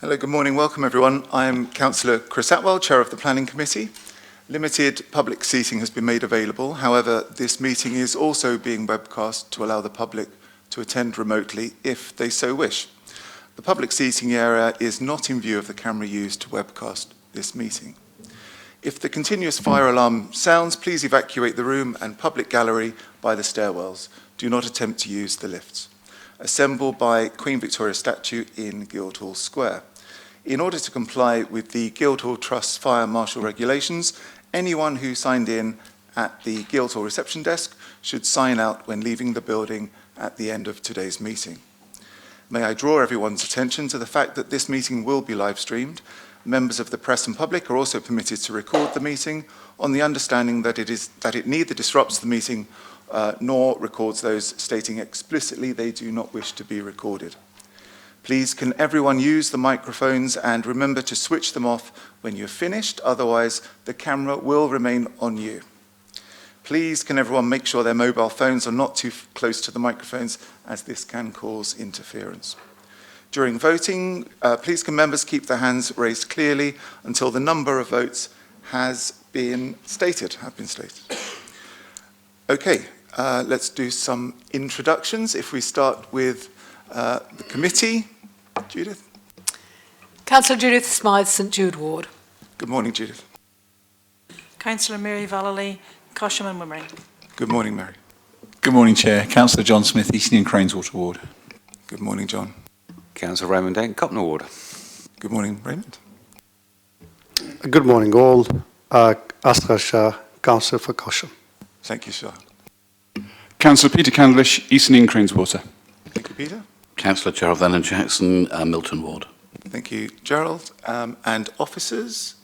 Hello, good morning. Welcome, everyone. I am Councillor Chris Atwell, Chair of the Planning Committee. Limited public seating has been made available. However, this meeting is also being webcast to allow the public to attend remotely if they so wish. The public seating area is not in view of the camera used to webcast this meeting. If the continuous fire alarm sounds, please evacuate the room and public gallery by the stairwells. Do not attempt to use the lifts. Assemble by Queen Victoria statue in Guildhall Square. In order to comply with the Guildhall Trust Fire Marshal regulations, anyone who signed in at the Guildhall reception desk should sign out when leaving the building at the end of today's meeting. May I draw everyone's attention to the fact that this meeting will be live streamed. Members of the press and public are also permitted to record the meeting on the understanding that it neither disrupts the meeting nor records those stating explicitly they do not wish to be recorded. Please, can everyone use the microphones and remember to switch them off when you're finished, otherwise the camera will remain on you. Please, can everyone make sure their mobile phones are not too close to the microphones, as this can cause interference. During voting, please can members keep their hands raised clearly until the number of votes have been stated. Okay, let's do some introductions. If we start with the committee. Judith. Councillor Judith Smythe, St Jude Ward. Good morning, Judith. Councillor Mary Vallely, Cosham and Wimmering. Good morning, Mary. Good morning, Chair. Councillor John Smith, Eastern and Craneswater Ward. Good morning, John. Councillor Raymond Dent, Copner Ward. Good morning, Raymond. Good morning, all. Asghar Shah, Councillor for Cosham. Thank you, Shah. Councillor Peter Candlish, Eastern and Craneswater. Thank you, Peter. Councillor Gerald Allen Jackson, Milton Ward. Thank you, Gerald. And officers?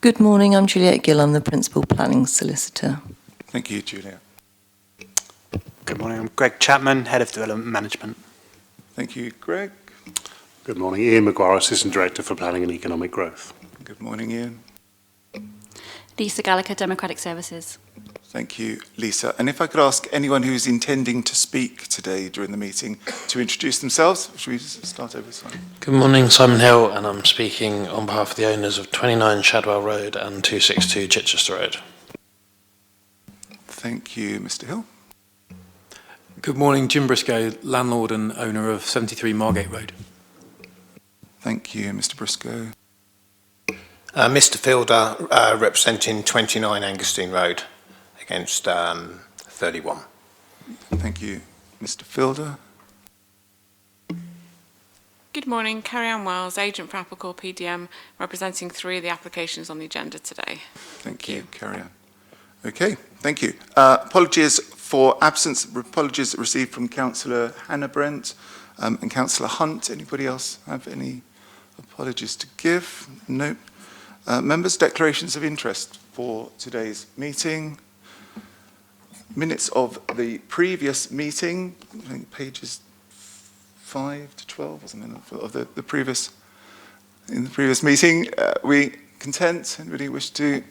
Good morning, I'm Juliet Gill, I'm the Principal Planning Solicitor. Thank you, Juliet. Good morning, I'm Greg Chapman, Head of Development Management. Thank you, Greg. Good morning, Ian Maguire, Assistant Director for Planning and Economic Growth. Good morning, Ian. Lisa Gallagher, Democratic Services. Thank you, Lisa. And if I could ask anyone who's intending to speak today during the meeting to introduce themselves. Should we start over, Simon? Good morning, Simon Hill, and I'm speaking on behalf of the owners of 29 Shadwell Road and 262 Chichester Road. Thank you, Mr. Hill. Good morning, Jim Briscoe, landlord and owner of 73 Margate Road. Thank you, Mr. Briscoe. Mr. Fielder, representing 29 Angerstein Road against 31. Thank you, Mr. Fielder. Good morning, Carrie-Anne Wells, agent for Applecore PDM, representing 3 of the applications on the agenda today. Thank you, Carrie-Anne. Okay, thank you. Apologies for absence. Apologies received from Councillor Hannah Brent and Councillor Hunt. Anybody else have any apologies to give? No. Members, declarations of interest for today's meeting. Minutes of the previous meeting, I think pages 5 to 12 or something of the previous, in the previous meeting. We content? Anybody wish to?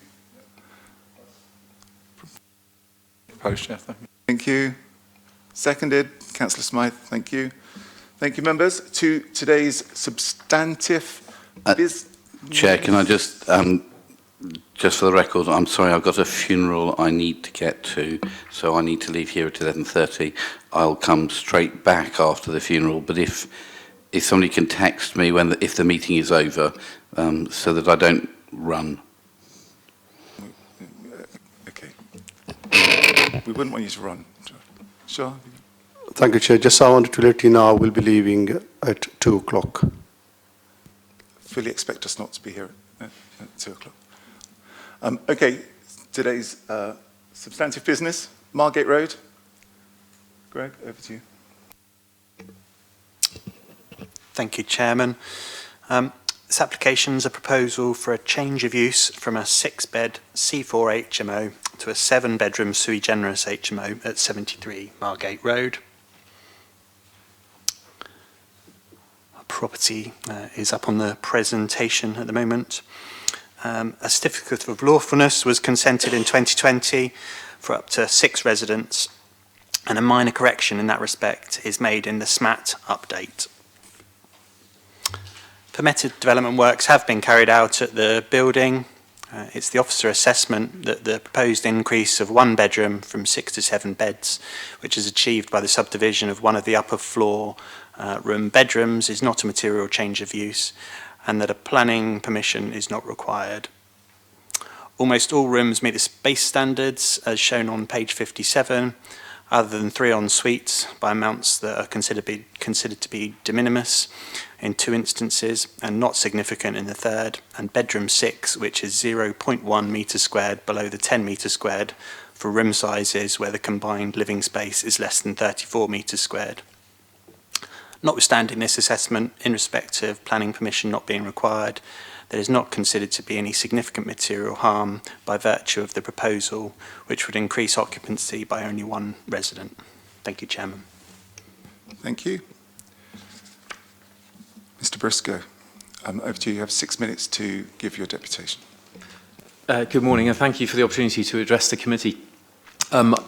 Propose, Chair. Thank you. Seconded, Councillor Smythe. Thank you. Thank you, members. To today's substantive business. Chair, can I just for the record, I'm sorry, I've got a funeral I need to get to, so I need to leave here at 11:30. I'll come straight back after the funeral, but if somebody can text me if the meeting is over, so that I don't run. Okay. We wouldn't want you to run. Sure. Thank you, Chair. Just I wanted to let you know I will be leaving at 2 o'clock. Fully expect us not to be here at 2 o'clock. Okay, today's substantive business, Margate Road. Greg, over to you. Thank you, Chairman. This application is a proposal for a change of use from a 6-bed C4 HMO to a 7-bedroom sui generis HMO at 73 Margate Road. Our property is up on the presentation at the moment. A certificate of lawfulness was consented in 2020 for up to 6 residents, and a minor correction in that respect is made in the SMAT update. Permitted development works have been carried out at the building. It's the officer assessment that the proposed increase of 1 bedroom from 6 to 7 beds, which is achieved by the subdivision of one of the upper floor room bedrooms, is not a material change of use, and that a planning permission is not required. Almost all rooms meet the space standards as shown on page 57, other than 3 en suites by amounts that are considered to be de minimis in 2 instances and not significant in the 3rd, and bedroom 6, which is 0.1 metres squared below the 10 metres squared for room sizes where the combined living space is less than 34 metres squared. Notwithstanding this assessment, in respect of planning permission not being required, there is not considered to be any significant material harm by virtue of the proposal, which would increase occupancy by only 1 resident. Thank you, Chairman. Thank you. Mr. Briscoe, over to you. You have 6 minutes to give your deputation. Good morning, and thank you for the opportunity to address the committee.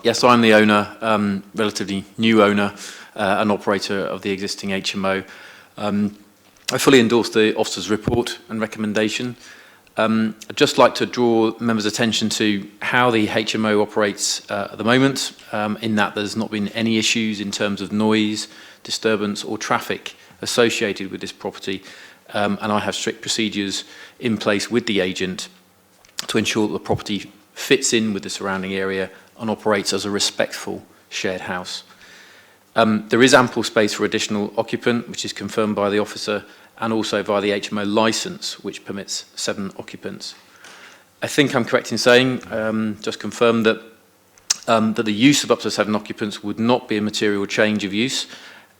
Yes, I'm the owner, relatively new owner, and operator of the existing HMO. I fully endorse the officer's report and recommendation. I'd just like to draw members' attention to how the HMO operates at the moment, in that there's not been any issues in terms of noise, disturbance or traffic associated with this property, and I have strict procedures in place with the agent to ensure that the property fits in with the surrounding area and operates as a respectful shared house. There is ample space for additional occupant, which is confirmed by the officer, and also via the HMO licence, which permits 7 occupants. I think I'm correct in saying, just confirmed, that the use of up to 7 occupants would not be a material change of use,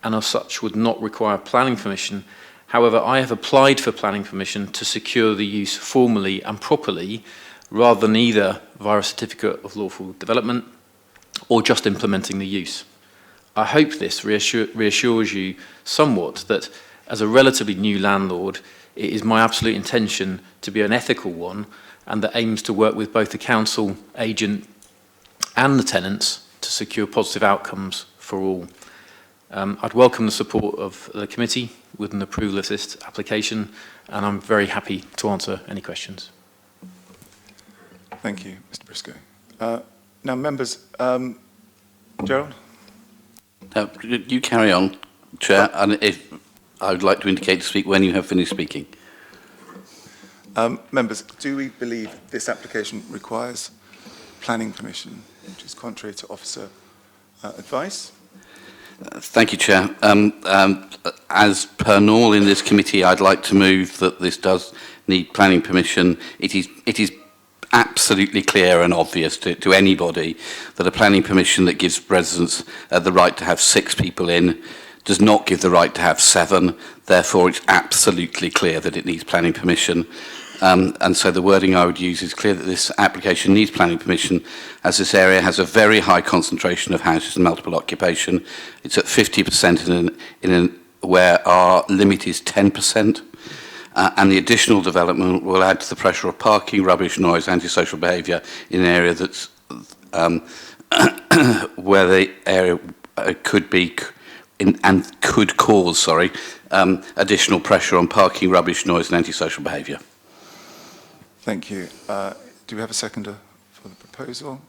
and as such would not require planning permission. However, I have applied for planning permission to secure the use formally and properly, rather than either via a certificate of lawful development or just implementing the use. I hope this reassures you somewhat that as a relatively new landlord, it is my absolute intention to be an ethical one and that aims to work with both the council, agent and the tenants to secure positive outcomes for all. I'd welcome the support of the committee with an approval of this application, and I'm very happy to answer any questions. Thank you, Mr. Briscoe. Now, members, Gerald? You carry on, Chair, and if I would like to indicate to speak when you have finished speaking. Members, do we believe this application requires planning permission, which is contrary to officer advice? Thank you, Chair. As per normal in this committee, I'd like to move that this does need planning permission. It is absolutely clear and obvious to anybody that a planning permission that gives residents the right to have 6 people in does not give the right to have 7. Therefore, it's absolutely clear that it needs planning permission. And so the wording I would use is clear that this application needs planning permission, as this area has a very high concentration of houses and multiple occupation. It's at 50% where our limit is 10%. And the additional development will add to the pressure of parking, rubbish, noise, antisocial behaviour in an area that's where the area could be and could cause, additional pressure on parking, rubbish, noise, and antisocial behaviour. Thank you. Do we have a seconder for the proposal?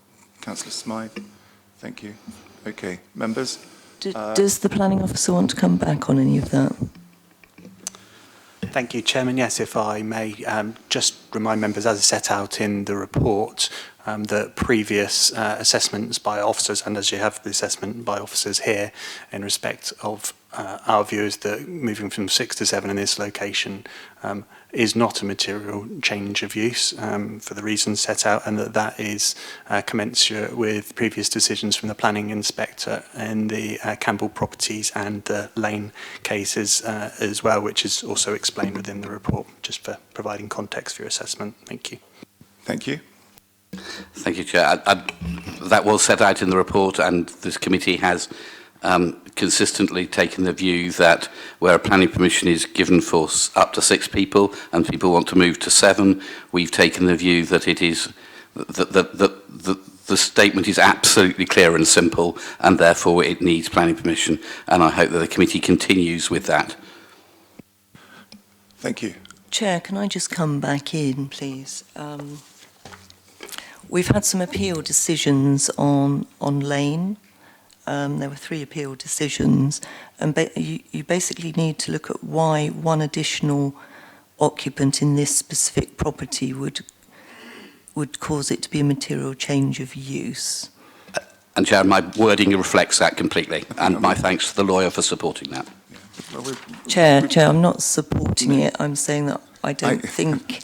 Councillor Smythe. Thank you. Okay, members. Does the planning officer want to come back on any of that? Thank you, Chairman. Yes, if I may just remind members, as set out in the report, that previous assessments by officers, and as you have the assessment by officers here, in respect of our view is that moving from 6 to 7 in this location is not a material change of use for the reasons set out, and that is commensurate with previous decisions from the planning inspector in the Campbell properties and the Lane cases as well, which is also explained within the report, just for providing context for your assessment. Thank you. Thank you. Thank you, Chair. That was set out in the report, and this committee has consistently taken the view that where a planning permission is given for up to 6 people and people want to move to 7, we've taken the view that it is the statement is absolutely clear and simple, and therefore it needs planning permission, and I hope that the committee continues with that. Thank you. Chair, can I just come back in, please? We've had some appeal decisions on Lane. There were 3 appeal decisions, and you basically need to look at why one additional occupant in this specific property would cause it to be a material change of use. And Chair, my wording reflects that completely, and my thanks to the lawyer for supporting that. Chair, I'm not supporting it. I'm saying that I don't think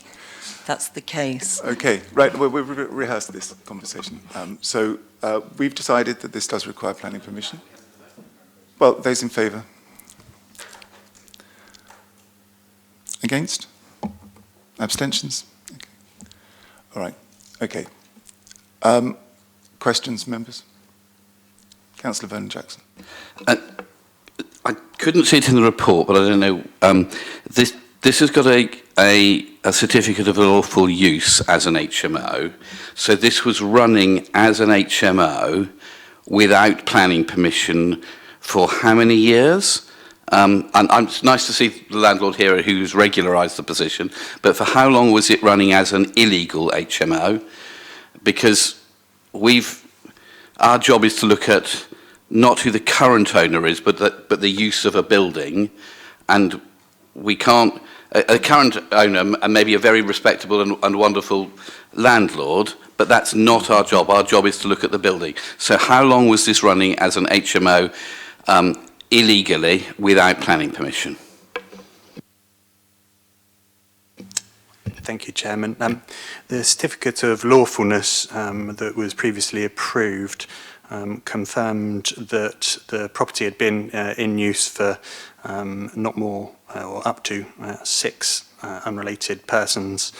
that's the case. Okay, right, we've rehearsed this conversation. So we've decided that this does require planning permission. Well, those in favour? Against? Abstentions? Okay. All right, okay. Questions, members? Councillor Vernon-Jackson. I couldn't see it in the report, but I don't know. This has got a certificate of lawful use as an HMO. So this was running as an HMO without planning permission for how many years? And it's nice to see the landlord here who's regularised the position, but for how long was it running as an illegal HMO? Because our job is to look at not who the current owner is, but the use of a building, and we can't. A current owner and maybe a very respectable and wonderful landlord, but that's not our job. Our job is to look at the building. So how long was this running as an HMO illegally without planning permission? Thank you, Chairman. The certificate of lawfulness that was previously approved confirmed that the property had been in use for not more or up to 6 unrelated persons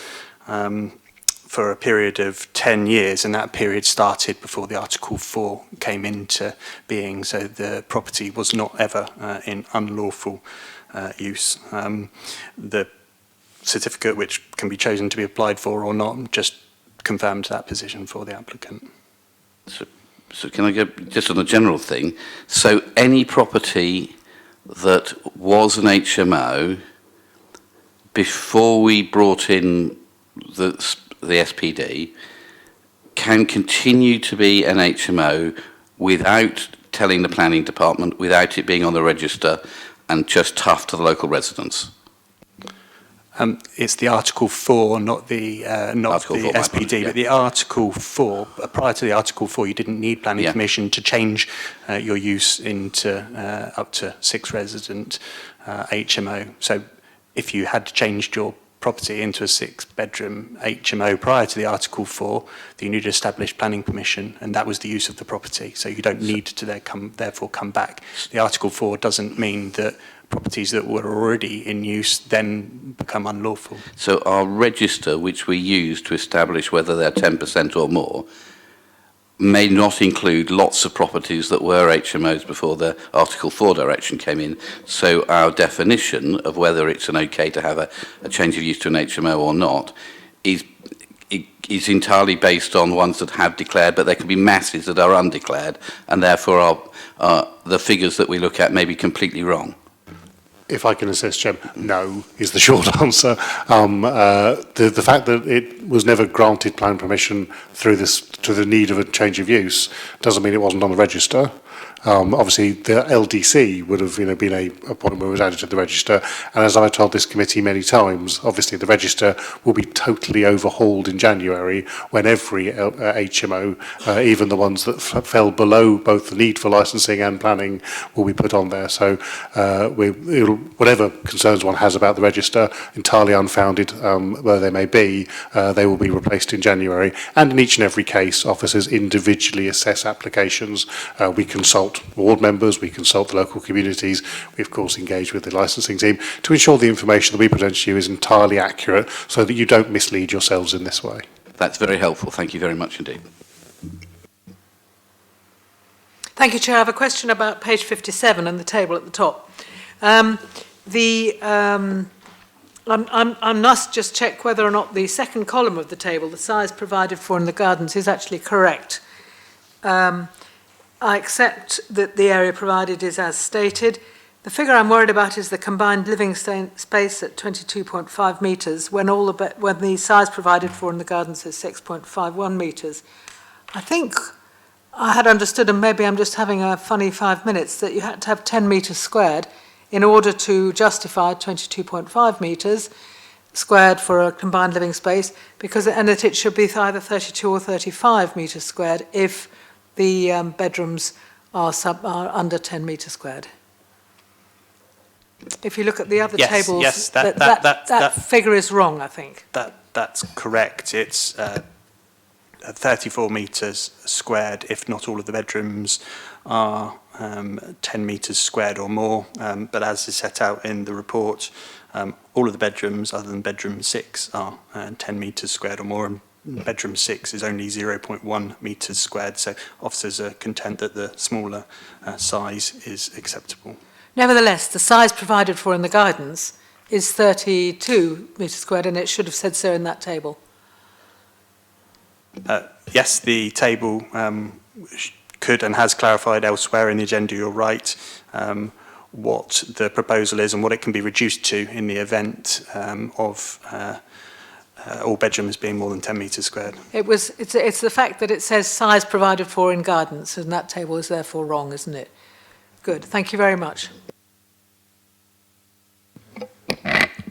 for a period of 10 years, and that period started before the Article 4 came into being, so the property was not ever in unlawful use. The certificate, which can be chosen to be applied for or not, just confirmed that position for the applicant. So can I go just on a general thing? So any property that was an HMO before we brought in the SPD can continue to be an HMO without telling the planning department, without it being on the register, and just tough to the local residents? It's the Article 4, not the SPD, but the Article 4. Prior to the Article 4, you didn't need planning permission to change your use into up to 6 resident HMO. So if you had changed your property into a 6-bedroom HMO prior to the Article 4, then you need to establish planning permission, and that was the use of the property. So you don't need to therefore come back. The Article 4 doesn't mean that properties that were already in use then become unlawful. So our register, which we use to establish whether they're 10% or more, may not include lots of properties that were HMOs before the Article 4 direction came in. So our definition of whether it's an okay to have a change of use to an HMO or not is entirely based on ones that have declared, but there can be masses that are undeclared, and therefore the figures that we look at may be completely wrong. If I can assist, Chair, no is the short answer. The fact that it was never granted planning permission through this to the need of a change of use doesn't mean it wasn't on the register. Obviously, the LDC would have been a point where it was added to the register. And as I've told this committee many times, obviously the register will be totally overhauled in January when every HMO, even the ones that fell below both the need for licensing and planning, will be put on there. So whatever concerns one has about the register, entirely unfounded where they may be, they will be replaced in January. And in each and every case, officers individually assess applications. We consult ward members, we consult the local communities, we of course engage with the licensing team to ensure the information that we present to you is entirely accurate so that you don't mislead yourselves in this way. That's very helpful. Thank you very much indeed. Thank you, Chair. I have a question about page 57 and the table at the top. I must just check whether or not the second column of the table, the size provided for in the gardens, is actually correct. I accept that the area provided is as stated. The figure I'm worried about is the combined living space at 22.5 metres when when the size provided for in the gardens is 6.51 metres. I think I had understood, and maybe I'm just having a funny 5 minutes, that you had to have 10 metres squared in order to justify 22.5 metres squared for a combined living space, and that it should be either 32 or 35 metres squared if the bedrooms are under 10 metres squared. If you look at the other tables, yes, that figure is wrong, I think. That's correct. It's 34 metres squared if not all of the bedrooms are 10 metres squared or more. But as is set out in the report, all of the bedrooms other than bedroom 6 are 10 metres squared or more, and bedroom 6 is only 0.1 metres squared. So officers are content that the smaller size is acceptable. Nevertheless, the size provided for in the guidance is 32 metres squared, and it should have said so in that table. Yes, the table could and has clarified elsewhere in the agenda, you're right, what the proposal is and what it can be reduced to in the event of all bedrooms being more than 10 metres squared. It's the fact that it says size provided for in guidance, and that table is therefore wrong, isn't it? Good, thank you very much.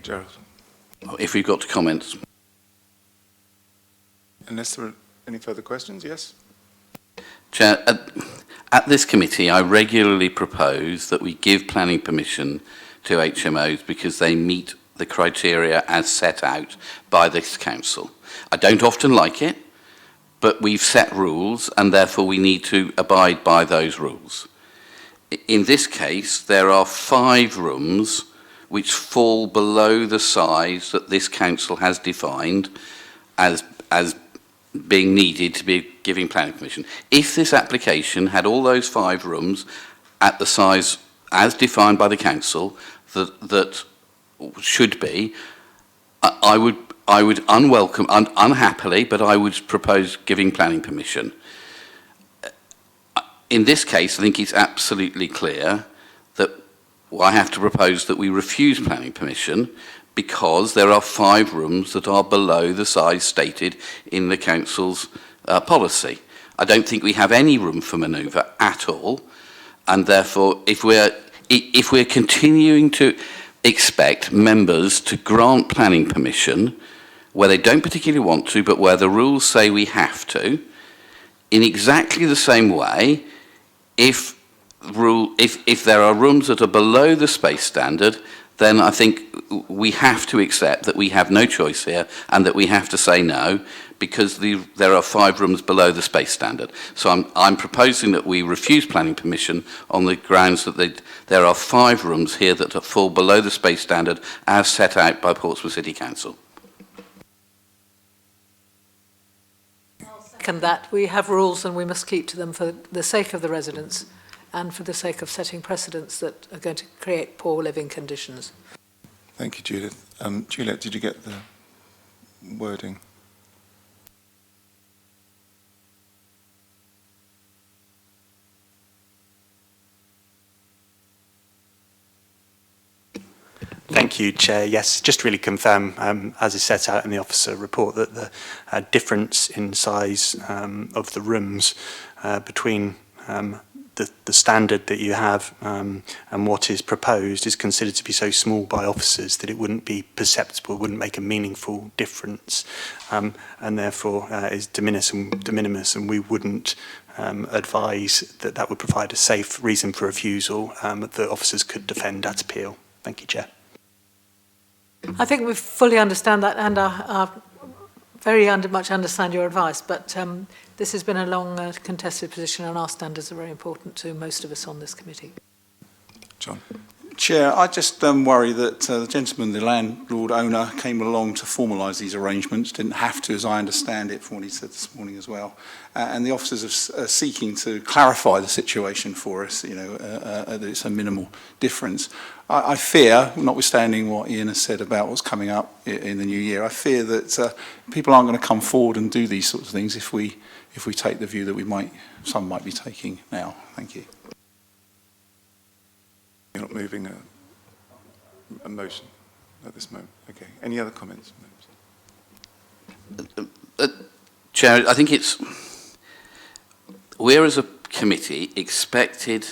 Gerald. If we've got to comments. Unless there are any further questions, yes? Chair, at this committee, I regularly propose that we give planning permission to HMOs because they meet the criteria as set out by this council. I don't often like it, but we've set rules and therefore we need to abide by those rules. In this case, there are 5 rooms which fall below the size that this council has defined as being needed to be giving planning permission. If this application had all those 5 rooms at the size as defined by the council that should be, I would unhappily, but I would propose giving planning permission. In this case, I think it's absolutely clear that I have to propose that we refuse planning permission because there are 5 rooms that are below the size stated in the council's policy. I don't think we have any room for manoeuvre at all, and therefore if we're continuing to expect members to grant planning permission where they don't particularly want to but where the rules say we have to, in exactly the same way, if there are rooms that are below the space standard, then I think we have to accept that we have no choice here and that we have to say no because there are 5 rooms below the space standard. So I'm proposing that we refuse planning permission on the grounds that there are 5 rooms here that fall below the space standard as set out by Portsmouth City Council. Second that, we have rules and we must keep to them for the sake of the residents and for the sake of setting precedents that are going to create poor living conditions. Thank you, Judith. Juliet, did you get the wording? Thank you, Chair. Yes, just to really confirm, as is set out in the officer report, that the difference in size of the rooms between the standard that you have and what is proposed is considered to be so small by officers that it wouldn't be perceptible, wouldn't make a meaningful difference, and therefore is de minimis, and we wouldn't advise that that would provide a safe reason for refusal that officers could defend at appeal. Thank you, Chair. I think we fully understand that and are very much understand your advice, but this has been a long contested position and our standards are very important to most of us on this committee. John. Chair, I just worry that the gentleman, the landlord owner, came along to formalise these arrangements, didn't have to, as I understand it, from what he said this morning as well. And the officers are seeking to clarify the situation for us, that it's a minimal difference. I fear, notwithstanding what Ian has said about what's coming up in the new year, I fear that people aren't going to come forward and do these sorts of things if we take the view that some might be taking now. Thank you. not moving a motion at this moment. Okay. Any other comments? Chair, I think we're as a committee expected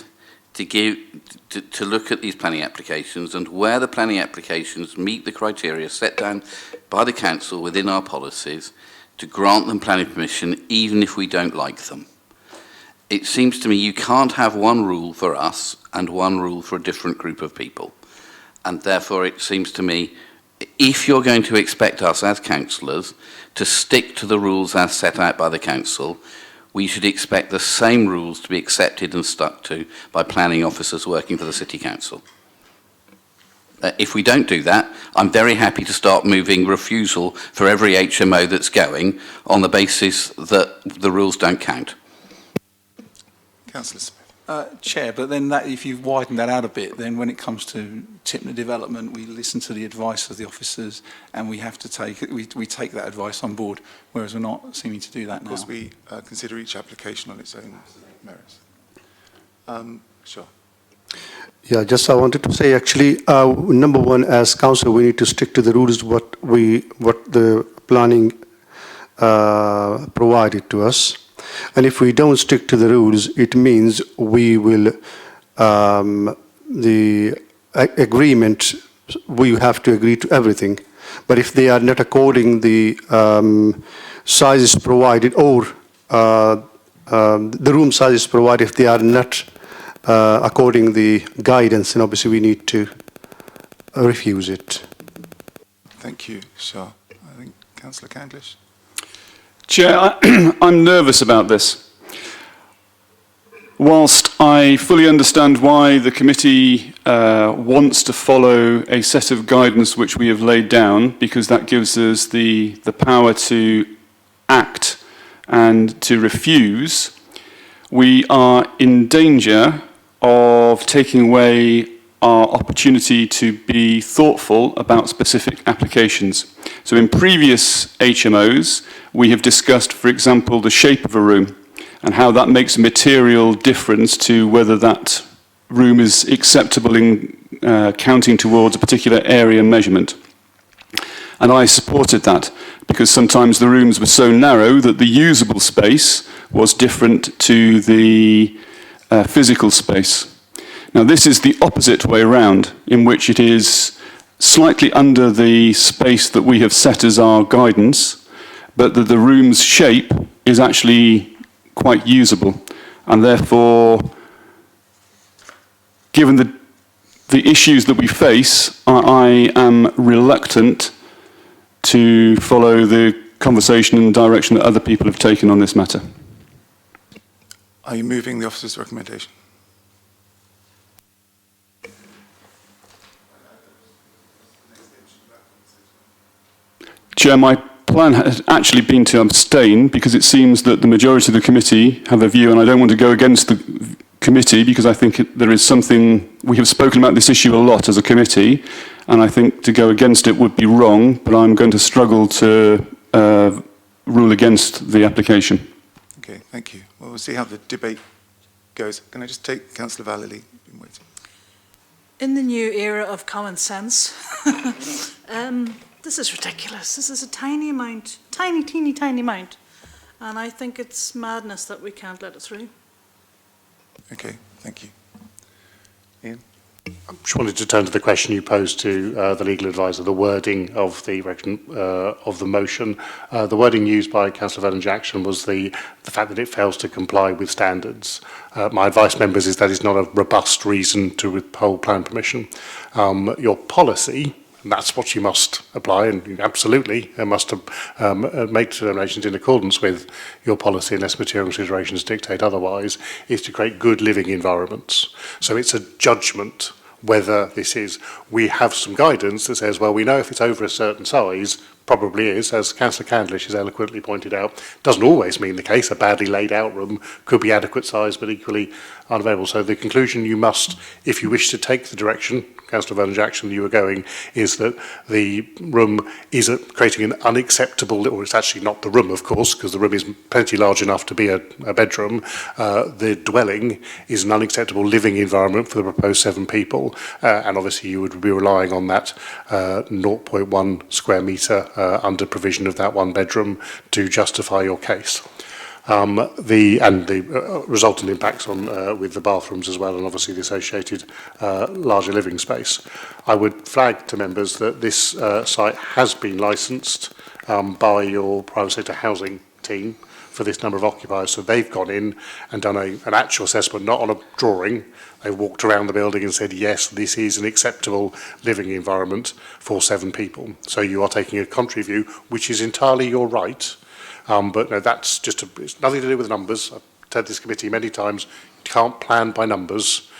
to look at these planning applications, and where the planning applications meet the criteria set down by the council within our policies, to grant them planning permission even if we don't like them. It seems to me you can't have one rule for us and one rule for a different group of people. And therefore it seems to me, if you're going to expect us as councillors to stick to the rules as set out by the council, we should expect the same rules to be accepted and stuck to by planning officers working for the City Council. If we don't do that, I'm very happy to start moving refusal for every HMO that's going on the basis that the rules don't count. Councillor Smith. Chair, but then that, if you widen that out a bit, then when it comes to Tipner development, we listen to the advice of the officers, and we have to we take that advice on board, whereas we're not seeming to do that now. Of course, we consider each application on its own merits. Sure. Yeah, just I wanted to say actually, number one, as council, we need to stick to the rules what the planning provided to us. And if we don't stick to the rules, it means we will, the agreement, we have to agree to everything. But if they are not according the sizes provided, or the room sizes provided, if they are not according the guidance, then obviously we need to refuse it. Thank you, Shah. I think Councillor Candlish. Chair, I'm nervous about this. Whilst I fully understand why the committee wants to follow a set of guidance which we have laid down, because that gives us the power to act and to refuse, we are in danger of taking away our opportunity to be thoughtful about specific applications. So in previous HMOs, we have discussed, for example, the shape of a room and how that makes a material difference to whether that room is acceptable in counting towards a particular area measurement. And I supported that because sometimes the rooms were so narrow that the usable space was different to the physical space. Now this is the opposite way around, in which it is slightly under the space that we have set as our guidance, but that the room's shape is actually quite usable. And therefore, given the issues that we face, I am reluctant to follow the conversation and direction that other people have taken on this matter. Are you moving the officer's recommendation? Chair, my plan has actually been to abstain because it seems that the majority of the committee have a view, and I don't want to go against the committee because I think there is something, we have spoken about this issue a lot as a committee, and I think to go against it would be wrong, but I'm going to struggle to rule against the application. Okay, thank you. Well, we'll see how the debate goes. Can I just take Councillor Vallely? Been waiting. In the new era of common sense, this is ridiculous. This is a tiny amount, teeny amount. And I think it's madness that we can't let it through. Okay, thank you. Ian? I just wanted to turn to the question you posed to the legal advisor, the wording of the motion. The wording used by Councillor Vernon-Jackson was the fact that it fails to comply with standards. My advice, members, is that is not a robust reason to withhold plan permission. Your policy, and that's what you must apply, and you absolutely must make determinations in accordance with your policy unless material considerations dictate otherwise, is to create good living environments. So it's a judgment whether this is, we have some guidance that says, well, we know if it's over a certain size, probably is, as Councillor Candlish has eloquently pointed out, doesn't always mean the case. A badly laid out room could be adequate size but equally unavailable. So the conclusion you must, if you wish to take the direction, Councillor Vernon-Jackson, you were going, is that the room is creating an unacceptable, or it's actually not the room, of course, because the room is plenty large enough to be a bedroom. The dwelling is an unacceptable living environment for the proposed 7 people, and obviously you would be relying on that 0.1 square metre under provision of that 1 bedroom to justify your case. The resultant impacts on with the bathrooms as well, and obviously the associated larger living space. I would flag to members that this site has been licensed by your private sector housing team for this number of occupiers, so they've gone in and done an actual assessment, not on a drawing. They walked around the building and said, yes, this is an acceptable living environment for 7 people. So you are taking a contrary view, which is entirely your right. But no, that's just it's nothing to do with numbers. I've told this committee many times, you can't plan by numbers.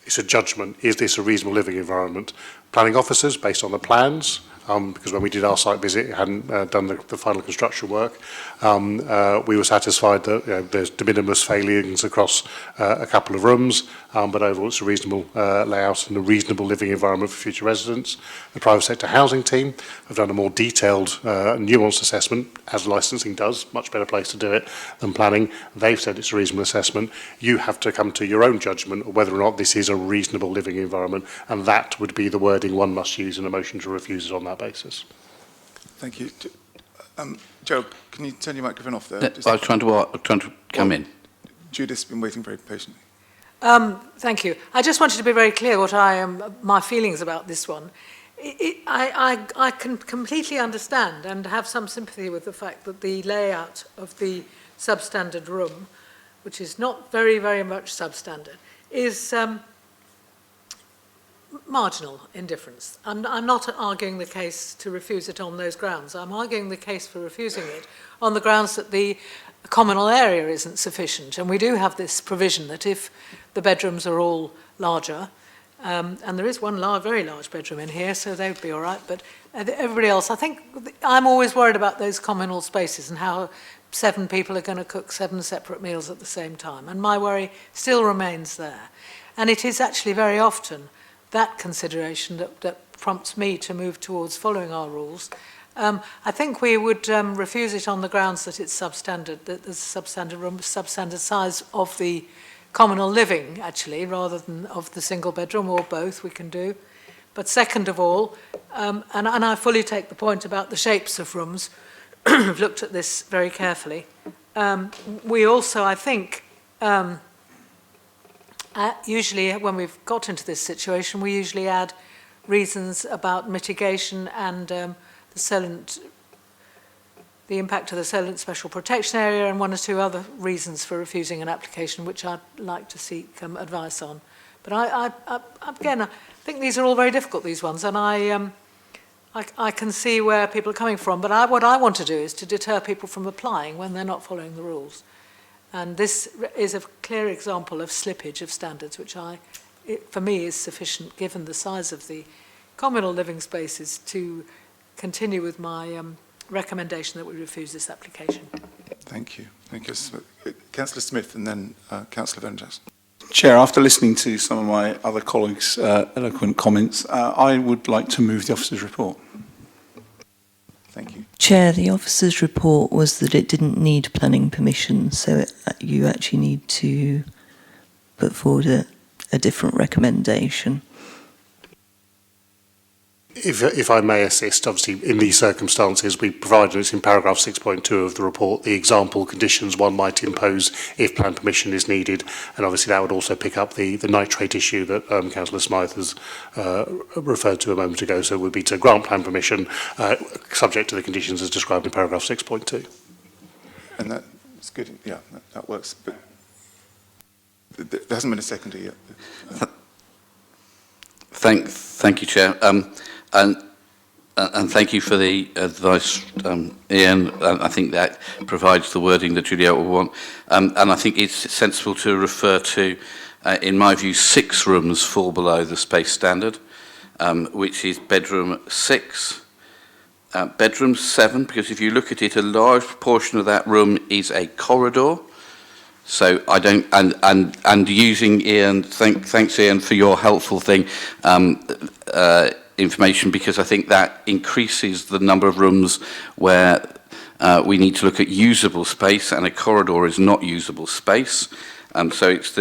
It's a judgment. Is this a reasonable living environment? Planning officers, based on the plans, because when we did our site visit, it hadn't done the final construction work. We were satisfied that there's de minimis failings across a couple of rooms, but overall it's a reasonable layout and a reasonable living environment for future residents. The private sector housing team have done a more detailed, nuanced assessment, as licensing does, much better place to do it than planning. They've said it's a reasonable assessment. You have to come to your own judgment of whether or not this is a reasonable living environment, and that would be the wording one must use in a motion to refuse it on that basis. Thank you. Joe, can you turn your microphone off there? I was trying to come in. Judith's been waiting very patiently. Thank you. I just wanted to be very clear what my feelings about this one. I can completely understand and have some sympathy with the fact that the layout of the substandard room, which is not very, very much substandard, is marginal in difference. I'm not arguing the case to refuse it on those grounds. I'm arguing the case for refusing it on the grounds that the communal area isn't sufficient. And we do have this provision that if the bedrooms are all larger, and there is one very large bedroom in here, so they would be all right, but everybody else, I think I'm always worried about those communal spaces and how 7 people are going to cook 7 separate meals at the same time. And my worry still remains there. And it is actually very often that consideration that prompts me to move towards following our rules. I think we would refuse it on the grounds that it's substandard, that there's a substandard room, substandard size of the communal living, actually, rather than of the single bedroom, or both we can do. But second of all, and I fully take the point about the shapes of rooms, we've looked at this very carefully. We also, I think, usually when we've got into this situation, we usually add reasons about mitigation and the impact of the Solent Special Protection Area, and 1 or 2 other reasons for refusing an application, which I'd like to seek advice on. But again, I think these are all very difficult, these ones, and I can see where people are coming from. But what I want to do is to deter people from applying when they're not following the rules. And this is a clear example of slippage of standards, which for me is sufficient, given the size of the communal living spaces, to continue with my recommendation that we refuse this application. Thank you. Thank you. Councillor Smith and then Councillor Vernon-Jackson. Chair, after listening to some of my other colleagues' eloquent comments, I would like to move the officer's report. Thank you. Chair, the officer's report was that it didn't need planning permission, so you actually need to put forward a different recommendation. If I may assist, obviously in these circumstances we provided, it's in paragraph 6.2 of the report, the example conditions one might impose if plan permission is needed, and obviously that would also pick up the nitrate issue that Councillor Smythe has referred to a moment ago. So it would be to grant plan permission subject to the conditions as described in paragraph 6.2. And that's good, yeah, that works. But there hasn't been a seconder yet. Thank you, Chair. And thank you for the advice, Ian. I think that provides the wording that Juliet will want. And I think it's sensible to refer to, in my view, 6 rooms fall below the space standard, which is bedroom 6, Bedrooms 7, because if you look at it, a large proportion of that room is a corridor. So I don't, and using Ian, thanks Ian for your helpful thing, information, because I think that increases the number of rooms where we need to look at usable space, and a corridor is not usable space. So it's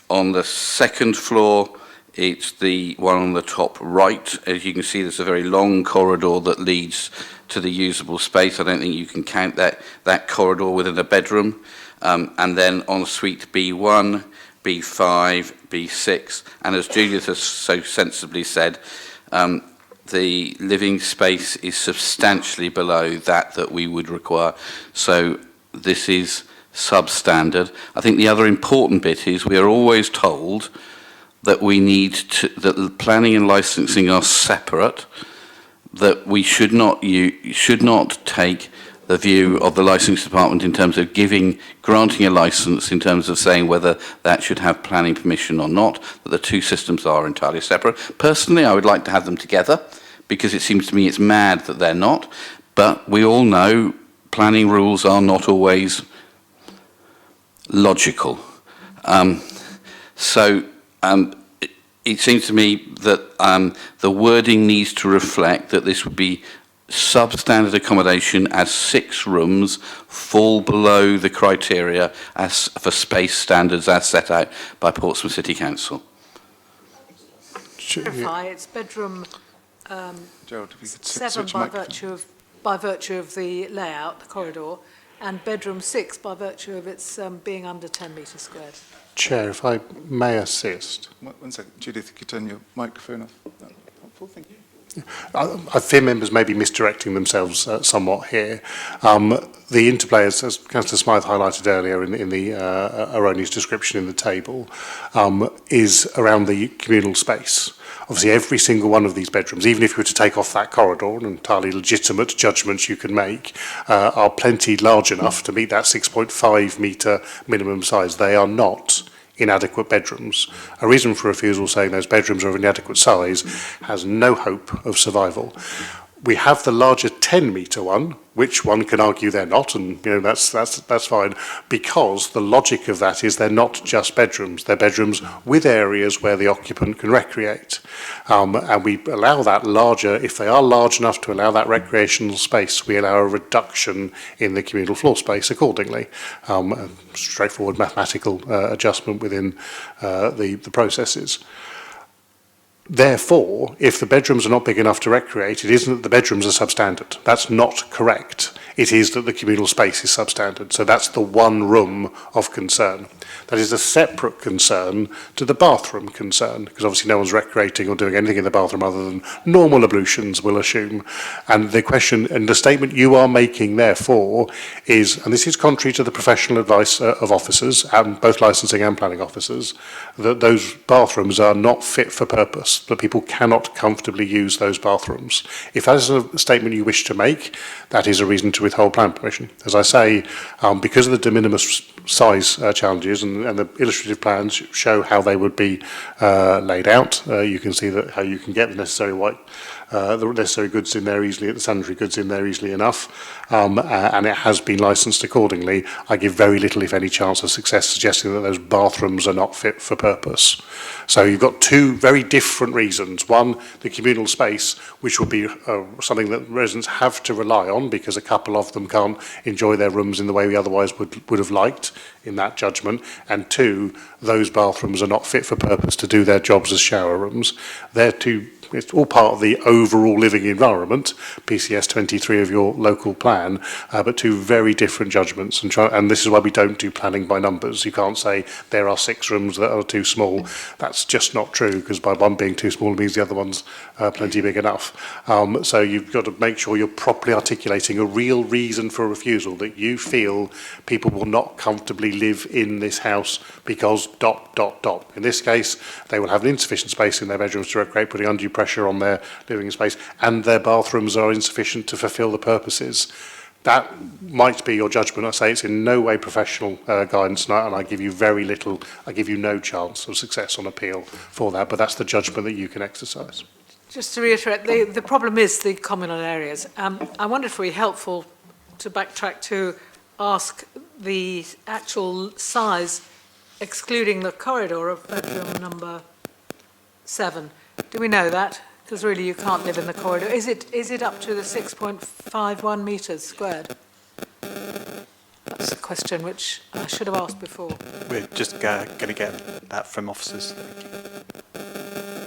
on the second floor, it's the one on the top right. As you can see, there's a very long corridor that leads to the usable space. I don't think you can count that corridor within a bedroom. And then on suite B1, B5, B6, and as Judith has so sensibly said, the living space is substantially below that we would require. So this is substandard. I think the other important bit is we are always told that that planning and licensing are separate, that we should not take the view of the licensing department in terms of granting a license, in terms of saying whether that should have planning permission or not, that the two systems are entirely separate. Personally, I would like to have them together, because it seems to me it's mad that they're not, but we all know planning rules are not always logical. It seems to me that the wording needs to reflect that this would be substandard accommodation as 6 rooms fall below the criteria as for space standards as set out by Portsmouth City Council. Clarify, it's bedroom Gerald, if you could 7 switch by virtue of the layout, the corridor, and bedroom 6 by virtue of its being under 10 metres squared. Chair, if I may assist. 1 second. Judith, could you turn your microphone off? Helpful, thank you. I fear members may be misdirecting themselves somewhat here. The interplay, as Councillor Smythe highlighted earlier in the erroneous description in the table, is around the communal space. Obviously, every single one of these bedrooms, even if you were to take off that corridor, and entirely legitimate judgments you can make, are plenty large enough to meet that 6.5 metre minimum size. They are not inadequate bedrooms. A reason for refusal saying those bedrooms are of inadequate size has no hope of survival. We have the larger 10 metre one, which one can argue they're not, and that's fine, because the logic of that is they're not just bedrooms, they're bedrooms with areas where the occupant can recreate. And we allow that larger, if they are large enough to allow that recreational space, we allow a reduction in the communal floor space accordingly. A straightforward mathematical adjustment within the processes. Therefore, if the bedrooms are not big enough to recreate, it isn't that the bedrooms are substandard. That's not correct. It is that the communal space is substandard. So that's the one room of concern. That is a separate concern to the bathroom concern, because obviously no one's recreating or doing anything in the bathroom other than normal ablutions, we'll assume. And the question, and the statement you are making, therefore, is, and this is contrary to the professional advice of officers, and both licensing and planning officers, that those bathrooms are not fit for purpose, that people cannot comfortably use those bathrooms. If that is a statement you wish to make, that is a reason to withhold plan permission. As I say, because of the de minimis size challenges, and the illustrative plans show how they would be laid out, you can see that how you can get the necessary the necessary goods in there easily, the sanitary goods in there easily enough, and it has been licensed accordingly. I give very little, if any, chance of success suggesting that those bathrooms are not fit for purpose. So you've got two very different reasons. One, the communal space, which would be something that residents have to rely on because a couple of them can't enjoy their rooms in the way we otherwise would have liked in that judgment. And two, those bathrooms are not fit for purpose to do their jobs as shower rooms. They're two. It's all part of the overall living environment, PCS 23 of your local plan, but two very different judgments. And this is why we don't do planning by numbers. You can't say there are 6 rooms that are too small. That's just not true, because by one being too small means the other one's plenty big enough. So you've got to make sure you're properly articulating a real reason for refusal, that you feel people will not comfortably live in this house because ... In this case, they will have an insufficient space in their bedrooms to recreate, putting undue pressure on their living space, and their bathrooms are insufficient to fulfil the purposes. That might be your judgment. I say it's in no way professional guidance, and I give you very little, I give you no chance of success on appeal for that, but that's the judgment that you can exercise. Just to reiterate, the problem is the communal areas. I wonder if it would be helpful to backtrack to ask the actual size, excluding the corridor of bedroom number 7. Do we know that? Because really you can't live in the corridor. Is it up to the 6.51 metres squared? That's a question which I should have asked before. We're just going to get that from officers.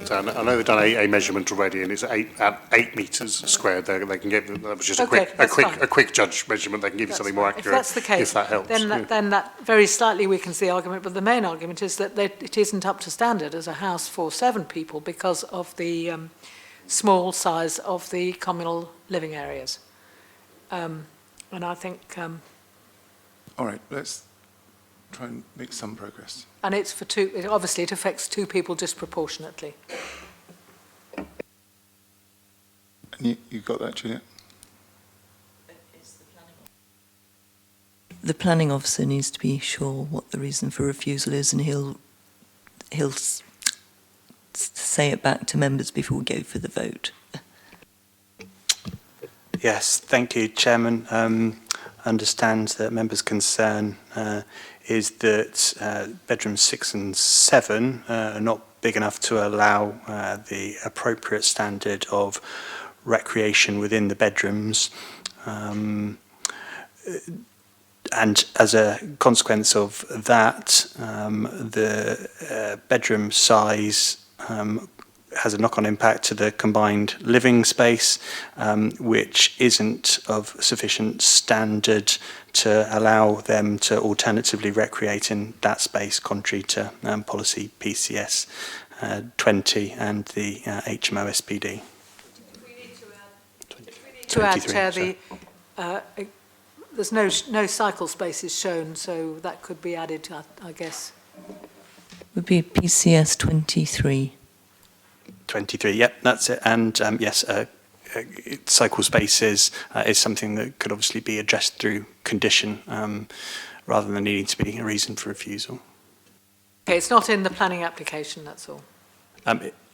So I know they've done a measurement already, and it's at 8 metres squared. They can give that was just a quick judge measurement. They can give you something more accurate. If that's the case, if that helps. then that very slightly weakens the argument. But the main argument is that it isn't up to standard as a house for 7 people because of the small size of the communal living areas. And I think. All right, let's try and make some progress. And it's for 2. Obviously, it affects 2 people disproportionately. And you got that, Juliet? The planning officer needs to be sure what the reason for refusal is, and he'll say it back to members before we go for the vote. Yes, thank you, Chairman. Understand that members' concern is that bedrooms 6 and 7 are not big enough to allow the appropriate standard of recreation within the bedrooms. And as a consequence of that, the bedroom size has a knock-on impact to the combined living space, which isn't of sufficient standard to allow them to alternatively recreate in that space, contrary to policy PCS 20 and the HMO SPD. To add, Chair, there's no cycle spaces shown, so that could be added, I guess. Would be PCS 23. 23, yep, that's it. And yes, cycle spaces is something that could obviously be addressed through condition rather than needing to be a reason for refusal. Okay, it's not in the planning application, that's all.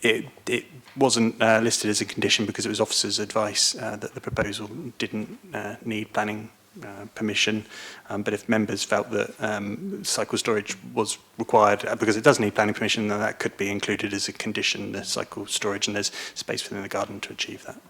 It wasn't listed as a condition because it was officers' advice that the proposal didn't need planning permission, but if members felt that cycle storage was required because it does need planning permission, then that could be included as a condition, the cycle storage, and there's space within the garden to achieve that.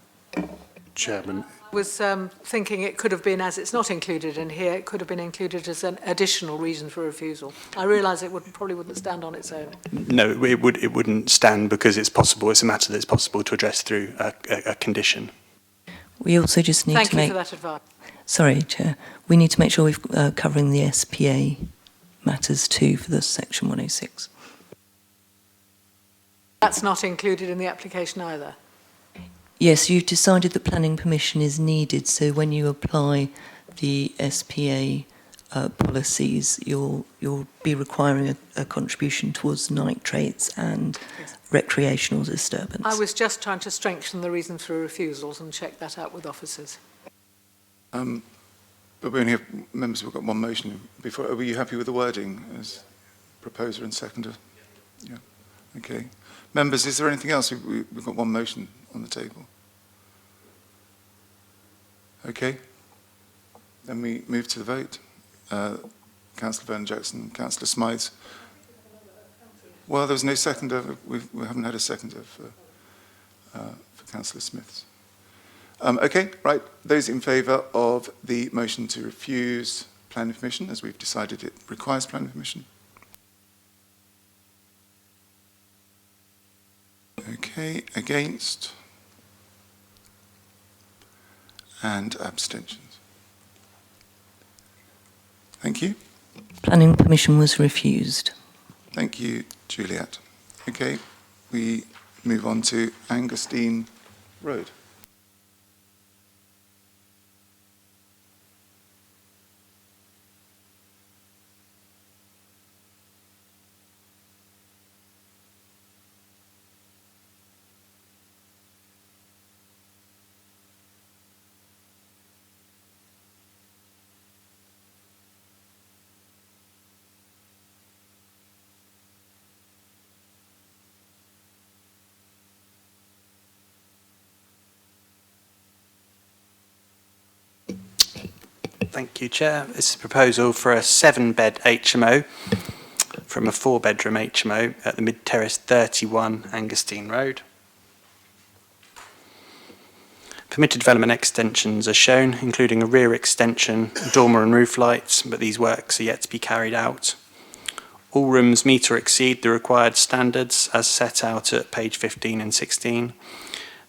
Chairman. I was thinking it could have been, as it's not included in here, it could have been included as an additional reason for refusal. I realise it probably wouldn't stand on its own. No, it wouldn't stand because it's possible. It's a matter that's possible to address through a condition. We also just need to make... Thank you for that advice. Sorry, Chair. We need to make sure we're covering the SPA matters too for the Section 106. That's not included in the application either. Yes, you've decided that planning permission is needed, so when you apply the SPA policies, you'll be requiring a contribution towards nitrates and recreational disturbance. I was just trying to strengthen the reason for refusals and check that out with officers. But we only have members who've got one motion before. Are you happy with the wording as proposer and seconder? Yeah. Okay. Members, is there anything else? We've got one motion on the table. Okay. Then we move to the vote. Councillor Vernon-Jackson, Councillor Smythes. Well, there was no seconder. We haven't had a seconder for Councillor Smith's. Okay, right. Those in favour of the motion to refuse planning permission, as we've decided it requires planning permission. Okay, against? And abstentions. Thank you. Planning permission was refused. Thank you, Juliet. Okay, we move on to Angusteen Road. Thank you, Chair. This is a proposal for a 7-bed HMO from a 4-bedroom HMO at the Mid-Terrace 31 Angustine Road. Permitted development extensions are shown, including a rear extension, dormer and roof lights, but these works are yet to be carried out. All rooms meet or exceed the required standards as set out at page 15 and 16.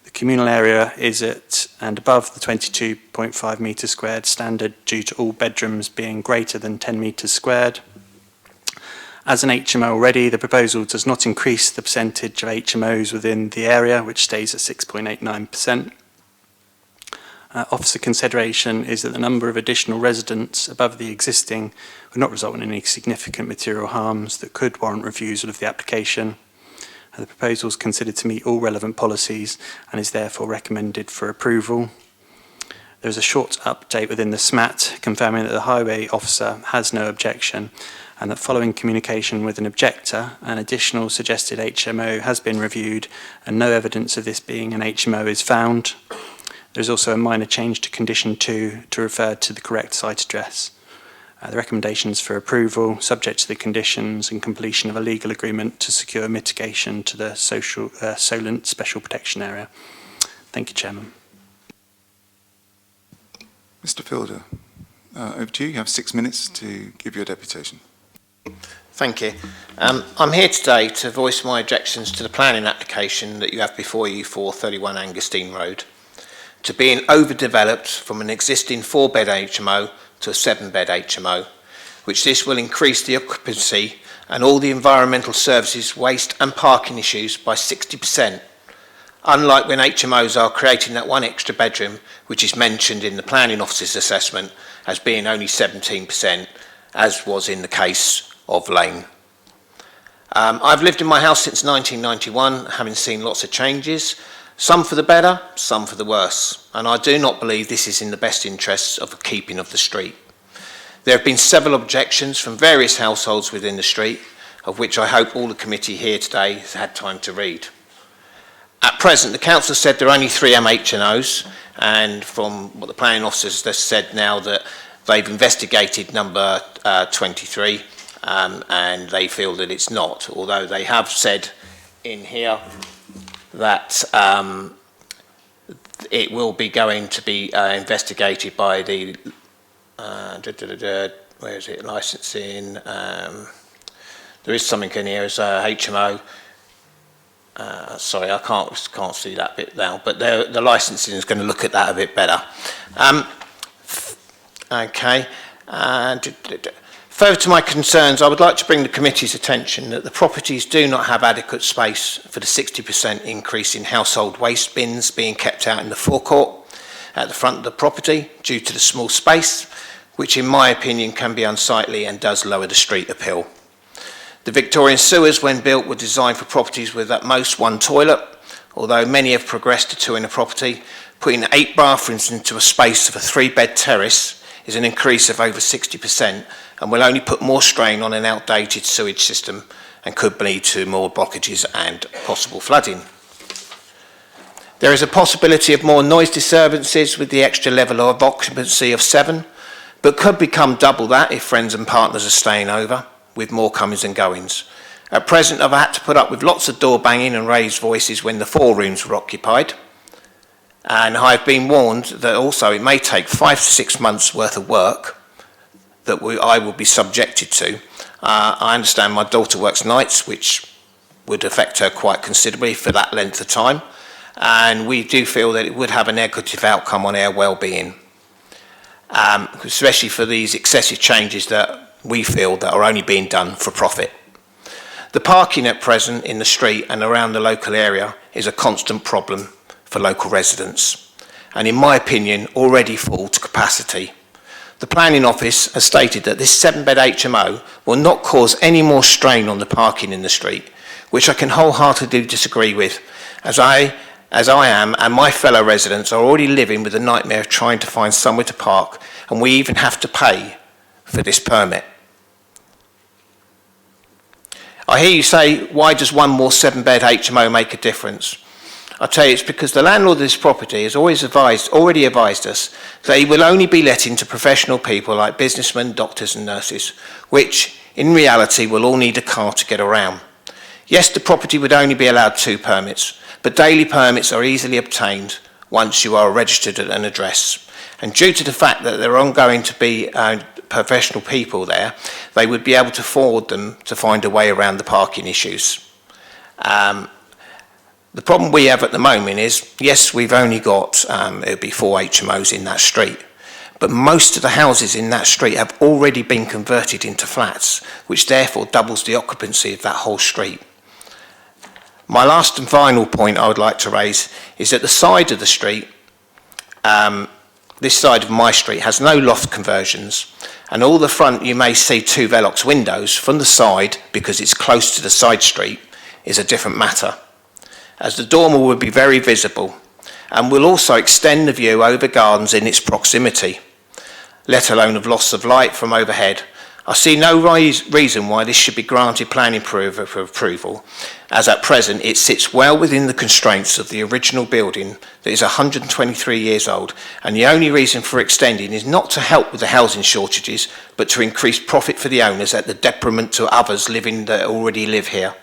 The communal area is at and above the 22.5 metres squared standard due to all bedrooms being greater than 10 metres squared. As an HMO already, the proposal does not increase the percentage of HMOs within the area, which stays at 6.89%. Officer consideration is that the number of additional residents above the existing would not result in any significant material harms that could warrant refusal of the application. The proposal is considered to meet all relevant policies and is therefore recommended for approval. There is a short update within the SMAT confirming that the highway officer has no objection and that following communication with an objector, an additional suggested HMO has been reviewed and no evidence of this being an HMO is found. There's also a minor change to condition 2 to refer to the correct site address. The recommendations for approval, subject to the conditions and completion of a legal agreement to secure mitigation to the Solent Special Protection Area. Thank you, Chairman. Mr. Fielder, over to you. You have 6 minutes to give your deputation. Thank you. I'm here today to voice my objections to the planning application that you have before you for 31 Angustine Road, to being overdeveloped from an existing 4-bed HMO to a 7-bed HMO, which this will increase the occupancy and all the environmental services, waste and parking issues by 60%, unlike when HMOs are creating that one extra bedroom, which is mentioned in the planning officer's assessment as being only 17%, as was in the case of Lane. I've lived in my house since 1991, having seen lots of changes, some for the better, some for the worse, and I do not believe this is in the best interests of the keeping of the street. There have been several objections from various households within the street, of which I hope all the committee here today has had time to read. At present, the council said there are only 3 MHNOs, and from what the planning officers have said now that they've investigated number 23, and they feel that it's not, although they have said in here that it will be going to be investigated by the where is it, licensing, there is something in here as HMO, sorry I can't see that bit now, but the licensing is going to look at that a bit better. Okay. Further to my concerns, I would like to bring the committee's attention that the properties do not have adequate space for the 60% increase in household waste bins being kept out in the forecourt at the front of the property due to the small space, which in my opinion can be unsightly and does lower the street appeal. The Victorian sewers, when built, were designed for properties with at most 1 toilet, although many have progressed to 2 in a property. Putting 8 bathrooms into a space of a 3-bed terrace is an increase of over 60% and will only put more strain on an outdated sewage system and could lead to more blockages and possible flooding. There is a possibility of more noise disturbances with the extra level of occupancy of 7, but could become double that if friends and partners are staying over, with more comings and goings. At present, I've had to put up with lots of door banging and raised voices when the 4 rooms were occupied. And I've been warned that also it may take 5 to 6 months worth of work that I will be subjected to. I understand my daughter works nights, which would affect her quite considerably for that length of time. And we do feel that it would have a negative outcome on our well-being, especially for these excessive changes that we feel that are only being done for profit. The parking at present in the street and around the local area is a constant problem for local residents, and in my opinion already full to capacity. The planning office has stated that this 7-bed HMO will not cause any more strain on the parking in the street, which I can wholeheartedly disagree with, as I am and my fellow residents are already living with the nightmare of trying to find somewhere to park, and we even have to pay for this permit. I hear you say, why does 1 more 7-bed HMO make a difference? I'll tell you it's because the landlord of this property has already advised us that he will only be letting to professional people like businessmen, doctors and nurses, which in reality will all need a car to get around. Yes, the property would only be allowed 2 permits, but daily permits are easily obtained once you are registered at an address. And due to the fact that there are going to be professional people there, they would be able to forward them to find a way around the parking issues. The problem we have at the moment is, yes, we've only got, it'll be 4 HMOs in that street, but most of the houses in that street have already been converted into flats, which therefore doubles the occupancy of that whole street. My last and final point I would like to raise is that the side of the street, this side of my street has no loft conversions, and all the front you may see 2 Velox windows. From the side, because it's close to the side street, is a different matter, as the dormer would be very visible and will also extend the view over gardens in its proximity, let alone of loss of light from overhead. I see no reason why this should be granted planning approval, as at present it sits well within the constraints of the original building that is 123 years old, and the only reason for extending is not to help with the housing shortages, but to increase profit for the owners at the detriment to others that already live here.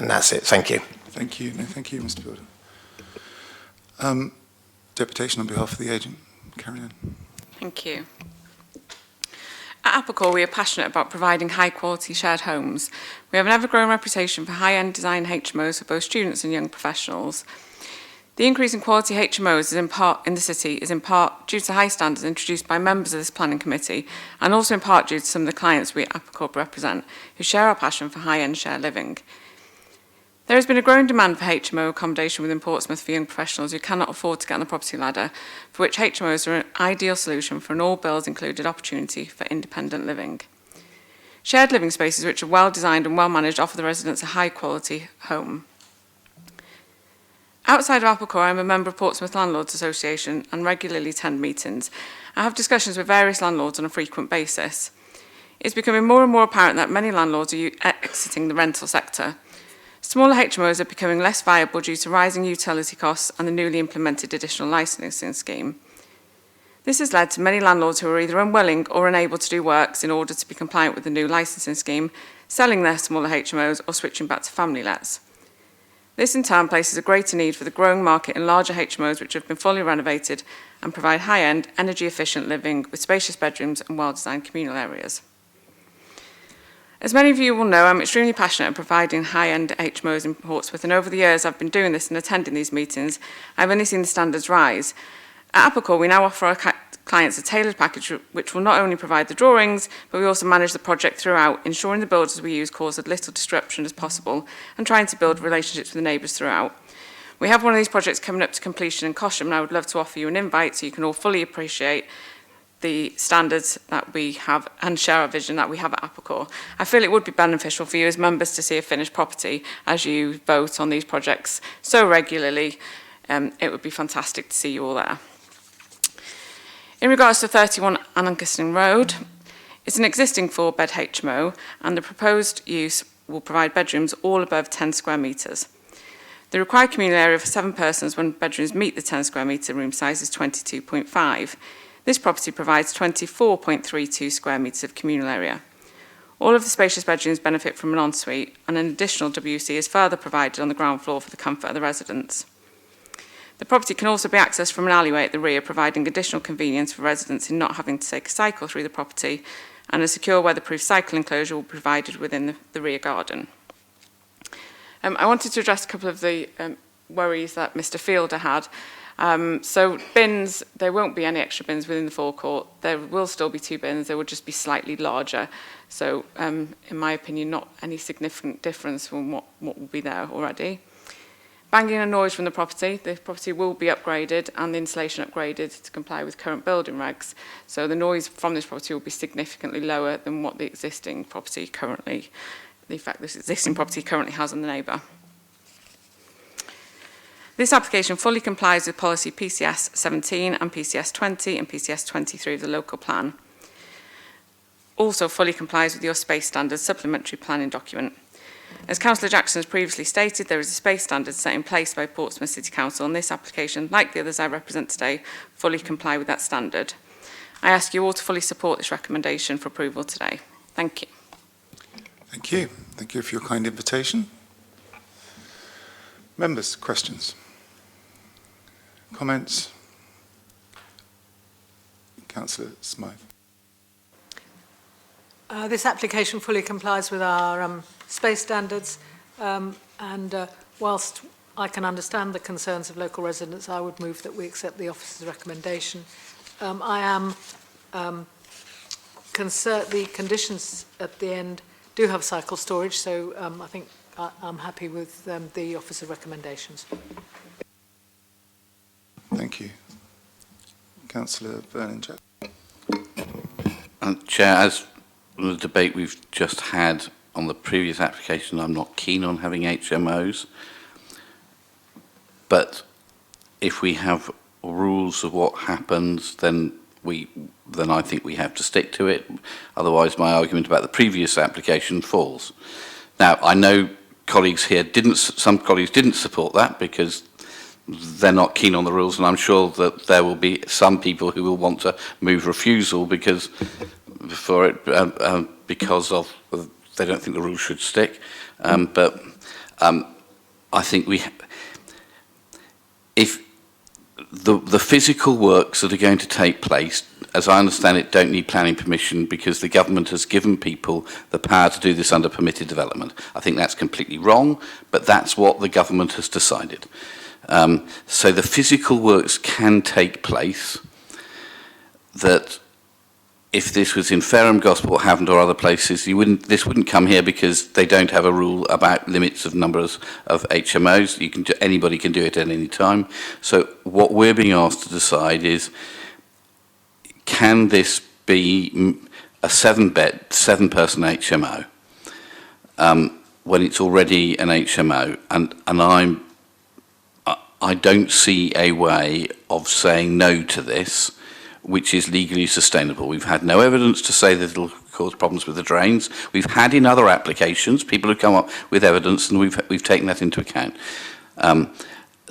And that's it. Thank you. Thank you. No, thank you, Mr. Builder. Deputation on behalf of the agent. Carry on. Thank you. At Applecore, we are passionate about providing high-quality shared homes. We have an ever-growing reputation for high-end design HMOs for both students and young professionals. The increase in quality HMOs in the city is in part due to high standards introduced by members of this planning committee, and also in part due to some of the clients we at Applecore represent, who share our passion for high-end shared living. There has been a growing demand for HMO accommodation within Portsmouth for young professionals who cannot afford to get on the property ladder, for which HMOs are an ideal solution for an all-bills included opportunity for independent living. Shared living spaces which are well designed and well managed offer the residents a high quality home. Outside of Applecore, I am a member of Portsmouth Landlords Association and regularly attend meetings. I have discussions with various landlords on a frequent basis. It's becoming more and more apparent that many landlords are exiting the rental sector. Smaller HMOs are becoming less viable due to rising utility costs and the newly implemented additional licensing scheme. This has led to many landlords who are either unwilling or unable to do works in order to be compliant with the new licensing scheme, selling their smaller HMOs or switching back to family lets. This in turn places a greater need for the growing market in larger HMOs which have been fully renovated and provide high-end, energy-efficient living with spacious bedrooms and well-designed communal areas. As many of you will know, I'm extremely passionate about providing high-end HMOs in Portsmouth, and over the years I've been doing this and attending these meetings, I've only seen the standards rise. At Applecore, we now offer our clients a tailored package which will not only provide the drawings, but we also manage the project throughout, ensuring the builders we use cause as little disruption as possible and trying to build relationships with the neighbours throughout. We have one of these projects coming up to completion in Cosham, and I would love to offer you an invite so you can all fully appreciate the standards that we have and share our vision that we have at Applecore. I feel it would be beneficial for you as members to see a finished property as you vote on these projects so regularly. It would be fantastic to see you all there. In regards to 31 Ancaster Road, it's an existing 4-bed HMO, and the proposed use will provide bedrooms all above 10 square metres. The required communal area for 7 persons when bedrooms meet the 10 square metre room size is 22.5. This property provides 24.32 square metres of communal area. All of the spacious bedrooms benefit from an ensuite, and an additional WC is further provided on the ground floor for the comfort of the residents. The property can also be accessed from an alleyway at the rear, providing additional convenience for residents in not having to take a cycle through the property, and a secure weatherproof cycle enclosure will be provided within the rear garden. I wanted to address a couple of the worries that Mr. Fielder had. So bins, there won't be any extra bins within the forecourt. There will still be 2 bins, they will just be slightly larger. So in my opinion, not any significant difference from what will be there already. Banging and noise from the property will be upgraded and the insulation upgraded to comply with current building regs. So the noise from this property will be significantly lower than what the existing property currently, the effect this existing property currently has on the neighbour. This application fully complies with policy PCS 17 and PCS 20 and PCS 23 of the local plan. Also fully complies with your space standards supplementary planning document. As Councillor Jackson has previously stated, there is a space standard set in place by Portsmouth City Council, and this application, like the others I represent today, fully comply with that standard. I ask you all to fully support this recommendation for approval today. Thank you. Thank you. Thank you for your kind invitation. Members, questions? Comments? Councillor Smythe. This application fully complies with our space standards, and whilst I can understand the concerns of local residents, I would move that we accept the officer's recommendation. I am concerned the conditions at the end do have cycle storage, so I think I'm happy with the officer's recommendations. Thank you. Councillor Vernon-Jackson. Chair, as the debate we've just had on the previous application, I'm not keen on having HMOs. But if we have rules of what happens, then I think we have to stick to it. Otherwise, my argument about the previous application falls. Now, I know colleagues here some colleagues didn't support that because they're not keen on the rules, and I'm sure that there will be some people who will want to move refusal because of they don't think the rules should stick. But I think if the physical works that are going to take place, as I understand it, don't need planning permission because the government has given people the power to do this under permitted development. I think that's completely wrong, but that's what the government has decided. So the physical works can take place. That if this was in Fareham, Gosport, Havant or other places, this wouldn't come here because they don't have a rule about limits of numbers of HMOs. Anybody can do it at any time. So what we're being asked to decide is, can this be a 7-person HMO when it's already an HMO? And I don't see a way of saying no to this which is legally sustainable. We've had no evidence to say that it'll cause problems with the drains. We've had in other applications, people who come up with evidence, and we've taken that into account.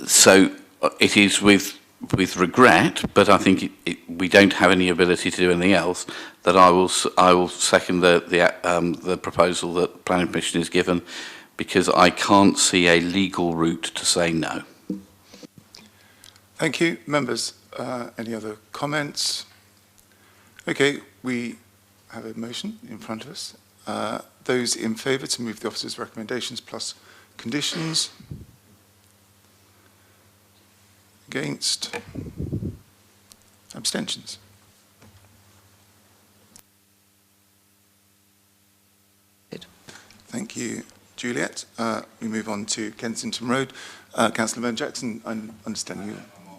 So it is with regret, but I think we don't have any ability to do anything else, that I will second the proposal that planning permission is given, because I can't see a legal route to say no. Thank you. Members, any other comments? Okay, we have a motion in front of us. Those in favour to move the officer's recommendations plus conditions? Against? Abstentions? Thank you, Juliet. We move on to Kensington Road. Councillor Vernon-Jackson, I understand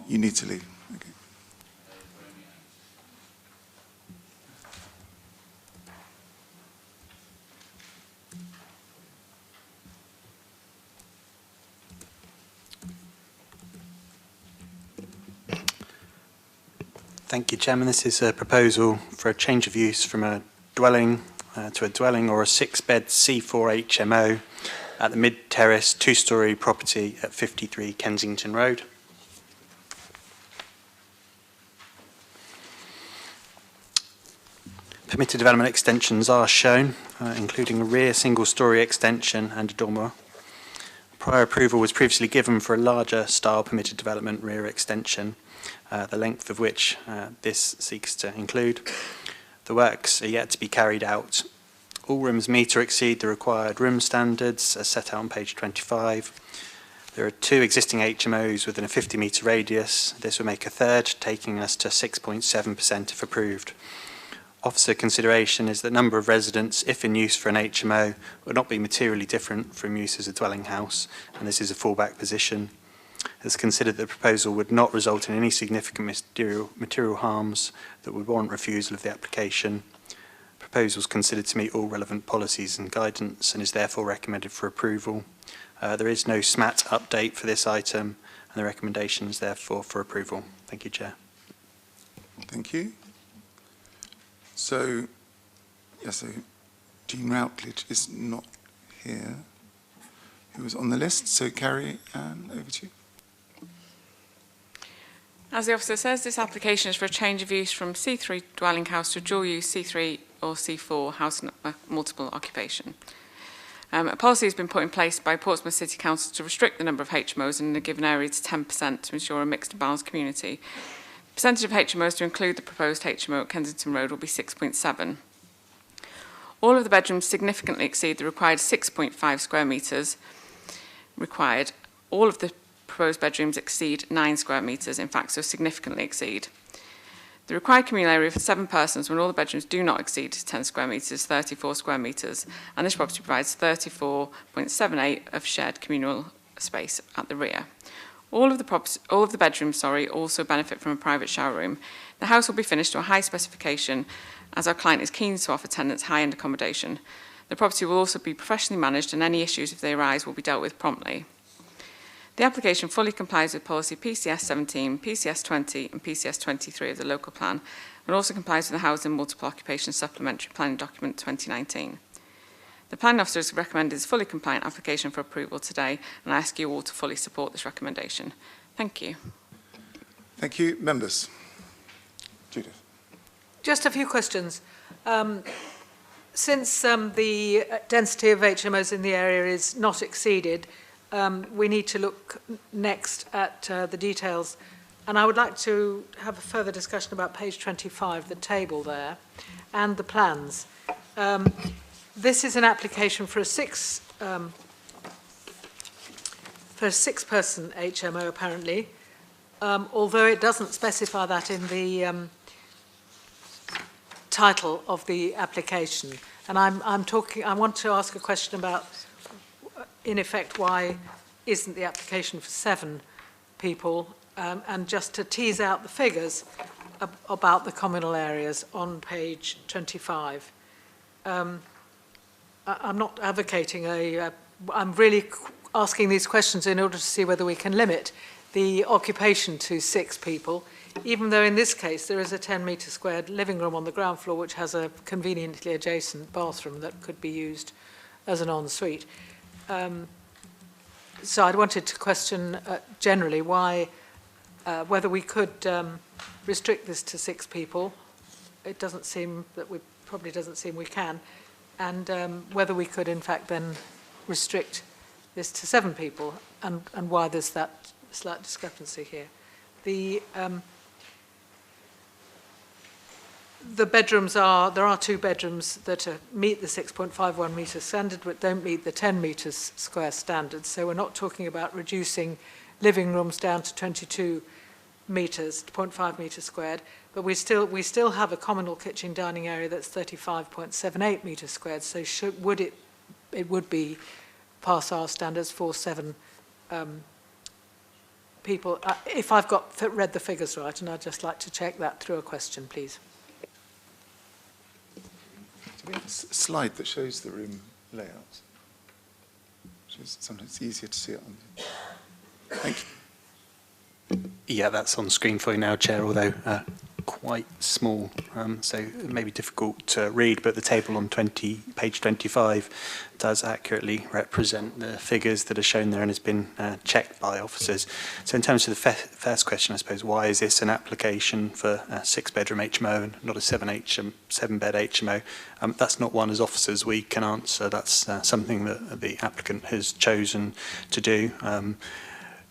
you need to leave. Okay. Thank you, Chairman. This is a proposal for a change of use from a dwelling to a dwelling or a 6-bed C4 HMO at the mid-terrace 2-storey property at 53 Kensington Road. Permitted development extensions are shown, including a rear single-storey extension and a dormer. Prior approval was previously given for a larger style permitted development rear extension, the length of which this seeks to include. The works are yet to be carried out. All rooms meet or exceed the required room standards as set out on page 25. There are 2 existing HMOs within a 50-metre radius. This will make a third, taking us to 6.7% if approved. Officer consideration is that number of residents, if in use for an HMO, would not be materially different from use as a dwelling house, and this is a fallback position. It's considered that the proposal would not result in any significant material harms that would warrant refusal of the application. Proposal is considered to meet all relevant policies and guidance and is therefore recommended for approval. There is no SMAT update for this item, and the recommendation is therefore for approval. Thank you, Chair. Thank you. So, Jean Routledge is not here. who was on the list. So Carrie, over to you. As the officer says, this application is for a change of use from C3 dwelling house to dual use C3 or C4 house and multiple occupation. A policy has been put in place by Portsmouth City Council to restrict the number of HMOs in a given area to 10% to ensure a mixed and balanced community. The percentage of HMOs to include the proposed HMO at Kensington Road will be 6.7. All of the bedrooms significantly exceed the required 6.5 square metres required. All of the proposed bedrooms exceed 9 square metres, in fact, so significantly exceed. The required communal area for 7 persons when all the bedrooms do not exceed 10 square metres is 34 square metres, and this property provides 34.78 of shared communal space at the rear. All of the bedrooms also benefit from a private shower room. The house will be finished to a high specification, as our client is keen to offer tenants high-end accommodation. The property will also be professionally managed, and any issues, if they arise, will be dealt with promptly. The application fully complies with policy PCS 17, PCS 20 and PCS 23 of the local plan, and also complies with the Housing Multiple Occupation Supplementary Planning Document 2019. The Planning Officer has recommended this fully compliant application for approval today, and I ask you all to fully support this recommendation. Thank you. Thank you. Members? Judith. Just a few questions. Since the density of HMOs in the area is not exceeded, we need to look next at the details. And I would like to have a further discussion about page 25, the table there, and the plans. This is an application for a six-person HMO, apparently, although it doesn't specify that in the title of the application. And I want to ask a question about, in effect, why isn't the application for 7 people, and just to tease out the figures about the communal areas on page 25. I'm not advocating I'm really asking these questions in order to see whether we can limit the occupation to 6 people, even though in this case there is a 10-metre squared living room on the ground floor which has a conveniently adjacent bathroom that could be used as an ensuite. So I wanted to question generally why, whether we could restrict this to 6 people. It doesn't seem that probably doesn't seem we can, and whether we could in fact then restrict this to 7 people, and why there's that slight discrepancy here. The bedrooms there are 2 bedrooms that meet the 6.51 metre standard, but don't meet the 10 metres square standard. So we're not talking about reducing living rooms down to 22 metres, 0.5 metres squared, but we still have a communal kitchen dining area that's 35.78 metres squared. So it would be past our standards for 7 people. If I've read the figures right, and I'd just like to check that through a question, please. Do we have a slide that shows the room layout? Which is sometimes easier to see it on. Thank you. Yeah, that's on screen for you now, Chair, although quite small, so it may be difficult to read, but the table on page 25 does accurately represent the figures that are shown there and has been checked by officers. So in terms of the first question, I suppose, why is this an application for a 6-bedroom HMO and not a 7-bed HMO? That's not one as officers we can answer. That's something that the applicant has chosen to do.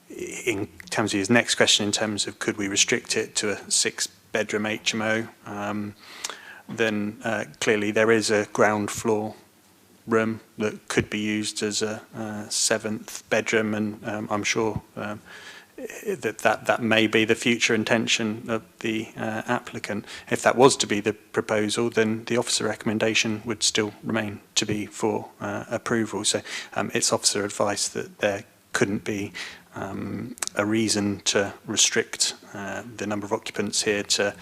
In terms of his next question, in terms of could we restrict it to a 6-bedroom HMO, then clearly there is a ground floor room that could be used as a 7th bedroom, and I'm sure that may be the future intention of the applicant. If that was to be the proposal, then the officer recommendation would still remain to be for approval. So it's officer advice that there couldn't be a reason to restrict the number of occupants here to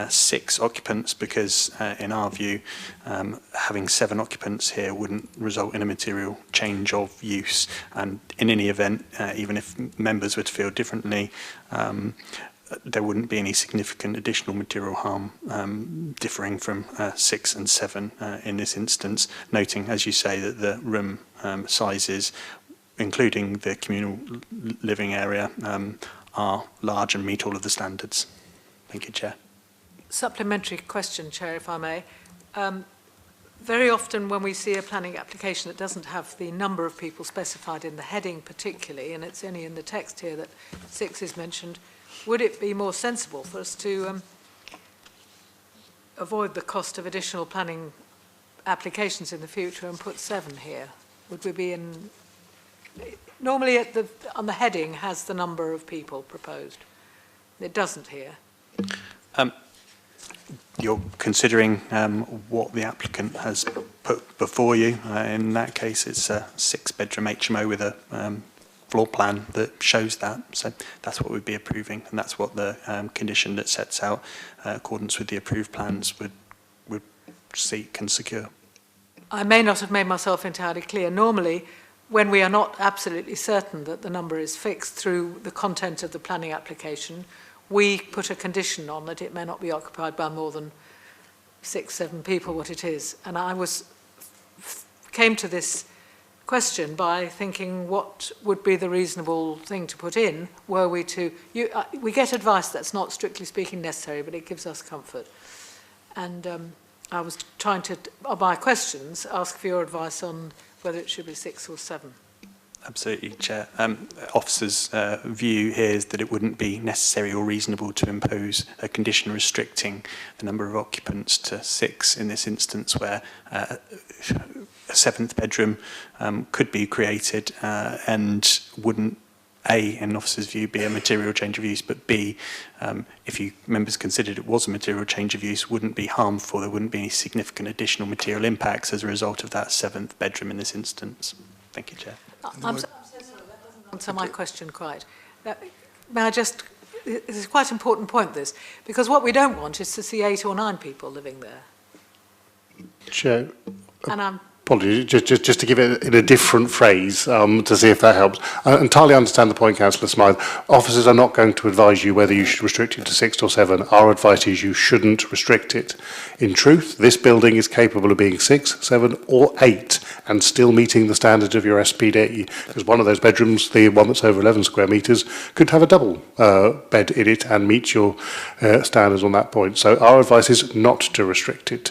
6 occupants, because in our view having 7 occupants here wouldn't result in a material change of use, and in any event, even if members were to feel differently, there wouldn't be any significant additional material harm differing from 6 and 7 in this instance, noting, as you say, that the room sizes including the communal living area, are large and meet all of the standards. Thank you, Chair. Supplementary question, Chair, if I may. Very often when we see a planning application that doesn't have the number of people specified in the heading particularly, and it's only in the text here that 6 is mentioned, would it be more sensible for us to avoid the cost of additional planning applications in the future and put 7 here? Would we be in... Normally on the heading has the number of people proposed. It doesn't here. You're considering what the applicant has put before you. In that case, it's a 6-bedroom HMO with a floor plan that shows that. So that's what we'd be approving, and that's what the condition that sets out accordance with the approved plans would seek and secure. I may not have made myself entirely clear. Normally, when we are not absolutely certain that the number is fixed through the content of the planning application, we put a condition on that it may not be occupied by more than 6, 7 people, what it is. And I came to this question by thinking what would be the reasonable thing to put in were we to... we get advice that's not strictly speaking necessary, but it gives us comfort. And I was trying to, by my questions, ask for your advice on whether it should be 6 or 7. Absolutely, Chair. Officer's view here is that it wouldn't be necessary or reasonable to impose a condition restricting the number of occupants to 6 in this instance, where a 7th bedroom could be created and wouldn't, A, in an officer's view, be a material change of use, but B, if you members considered it was a material change of use, wouldn't be harmful. There wouldn't be any significant additional material impacts as a result of that 7th bedroom in this instance. Thank you, Chair. I'm so sorry, that doesn't answer my question quite. May I just... This is quite an important point, this, because what we don't want is to see 8 or 9 people living there. Chair, And I'm... apologies, just to give it in a different phrase to see if that helps. I entirely understand the point, Councillor Smythe. Officers are not going to advise you whether you should restrict it to 6 or 7. Our advice is you shouldn't restrict it. In truth, this building is capable of being 6, 7 or 8 and still meeting the standards of your SPD, because one of those bedrooms, the one that's over 11 square metres, could have a double bed in it and meet your standards on that point. So our advice is not to restrict it.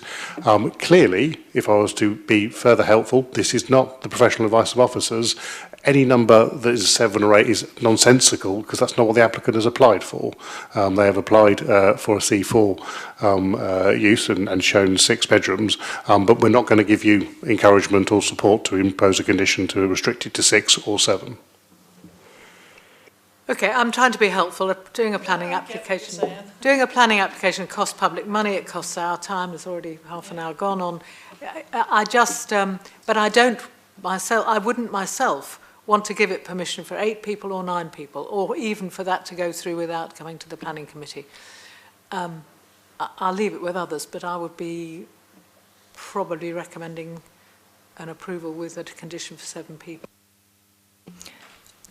Clearly, if I was to be further helpful, this is not the professional advice of officers. Any number that is 7 or 8 is nonsensical because that's not what the applicant has applied for. They have applied for a C4 use and shown 6 bedrooms, but we're not going to give you encouragement or support to impose a condition to restrict it to 6 or 7. Okay, I'm trying to be helpful. Doing a planning application costs public money. It costs our time. There's already half an hour gone on. I just, but I don't myself. I wouldn't myself want to give it permission for 8 people or 9 people, or even for that to go through without coming to the planning committee. I'll leave it with others, but I would be probably recommending an approval with a condition for 7 people.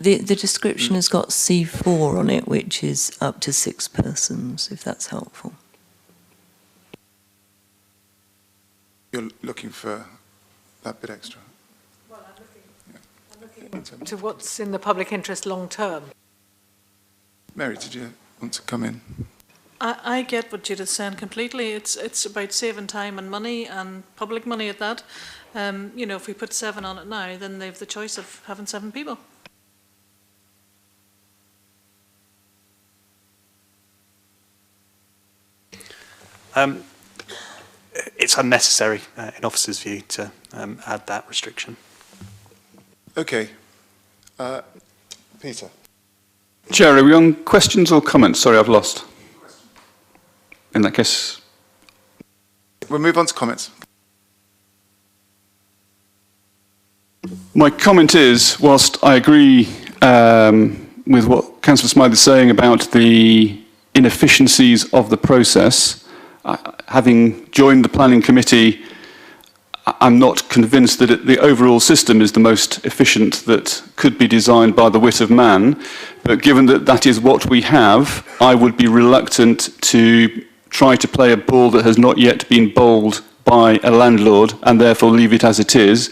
The description has got C4 on it, which is up to 6 persons, if that's helpful. You're looking for that bit extra? Well, I'm looking to what's in the public interest long term. Mary, did you want to come in? I get what Judith's saying completely. It's about saving time and money, and public money at that. You know, if we put 7 on it now, then they've the choice of having 7 people. It's unnecessary, in officer's view, to add that restriction. Okay. Peter. Chair, are we on questions or comments? Sorry, I've lost. In that case... We'll move on to comments. My comment is, whilst I agree with what Councillor Smythe is saying about the inefficiencies of the process, having joined the planning committee, I'm not convinced that the overall system is the most efficient that could be designed by the wit of man. But given that that is what we have, I would be reluctant to try to play a ball that has not yet been bowled by a landlord and therefore leave it as it is,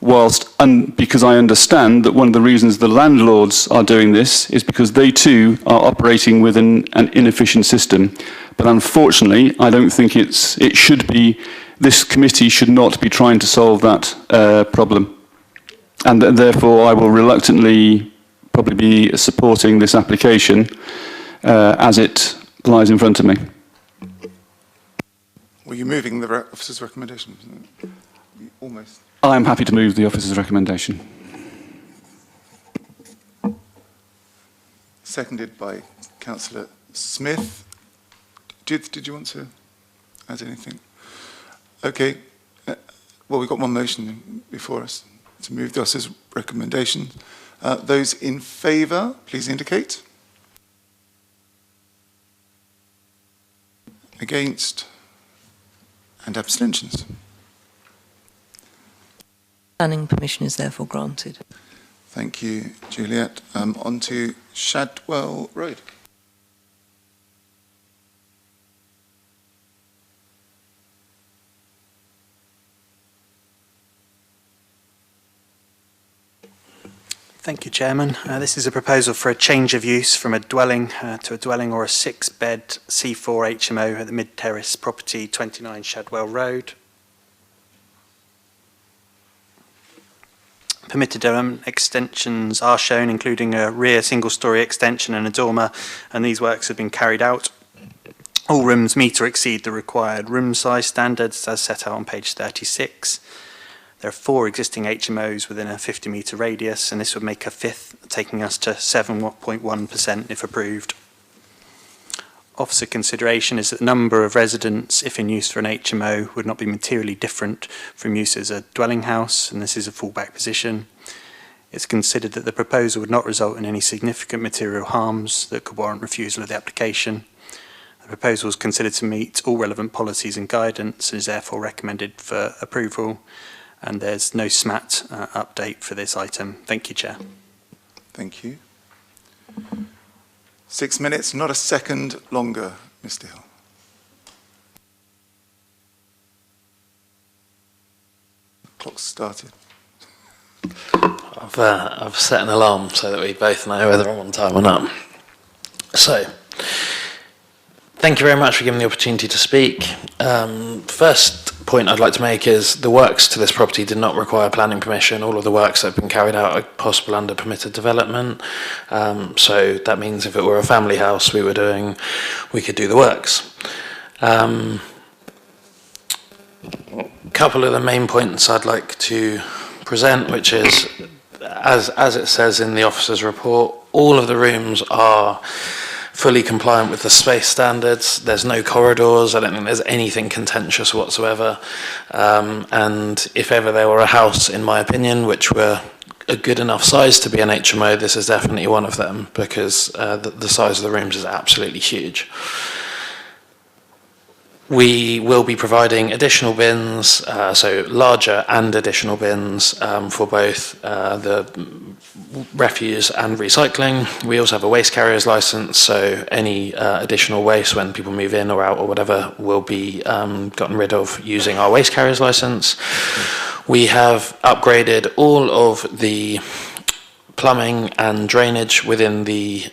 because I understand that one of the reasons the landlords are doing this is because they too are operating with an inefficient system. But unfortunately, I don't think this committee should not be trying to solve that problem. And therefore, I will reluctantly probably be supporting this application as it lies in front of me. Were you moving the officer's recommendation? Almost. I'm happy to move the officer's recommendation. Seconded by Councillor Smith. Did you want to add anything? Okay. Well, we've got one motion before us to move the officer's recommendation. Those in favour, please indicate. Against? And abstentions? Planning permission is therefore granted. Thank you, Juliet. On to Shadwell Road. Thank you, Chairman. This is a proposal for a change of use from a dwelling to a dwelling or a 6-bed C4 HMO at the mid-terrace property 29 Shadwell Road. Permitted extensions are shown, including a rear single-storey extension and a dormer, and these works have been carried out. All rooms meet or exceed the required room size standards as set out on page 36. There are 4 existing HMOs within a 50-metre radius, and this would make a 5th, taking us to 7.1% if approved. Officer consideration is that the number of residents, if in use for an HMO, would not be materially different from use as a dwelling house, and this is a fallback position. It's considered that the proposal would not result in any significant material harms that could warrant refusal of the application. The proposal is considered to meet all relevant policies and guidance and is therefore recommended for approval. And there's no SMAT update for this item. Thank you, Chair. Thank you. 6 minutes, not a second longer, Mr. Hill. Clock's started. I've set an alarm so that we both know whether I'm on time or not. So, thank you very much for giving me the opportunity to speak. First point I'd like to make is the works to this property did not require planning permission. All of the works that have been carried out are possible under permitted development. So that means if it were a family house we could do the works. Couple of the main points I'd like to present, which is, as it says in the officer's report, all of the rooms are fully compliant with the space standards. There's no corridors. I don't think there's anything contentious whatsoever. And if ever there were a house, in my opinion, which were a good enough size to be an HMO, this is definitely one of them, because the size of the rooms is absolutely huge. We will be providing additional bins, so larger and additional bins for both the refuse and recycling. We also have a waste carriers license, so any additional waste when people move in or out or whatever will be gotten rid of using our waste carriers license. We have upgraded all of the plumbing and drainage within the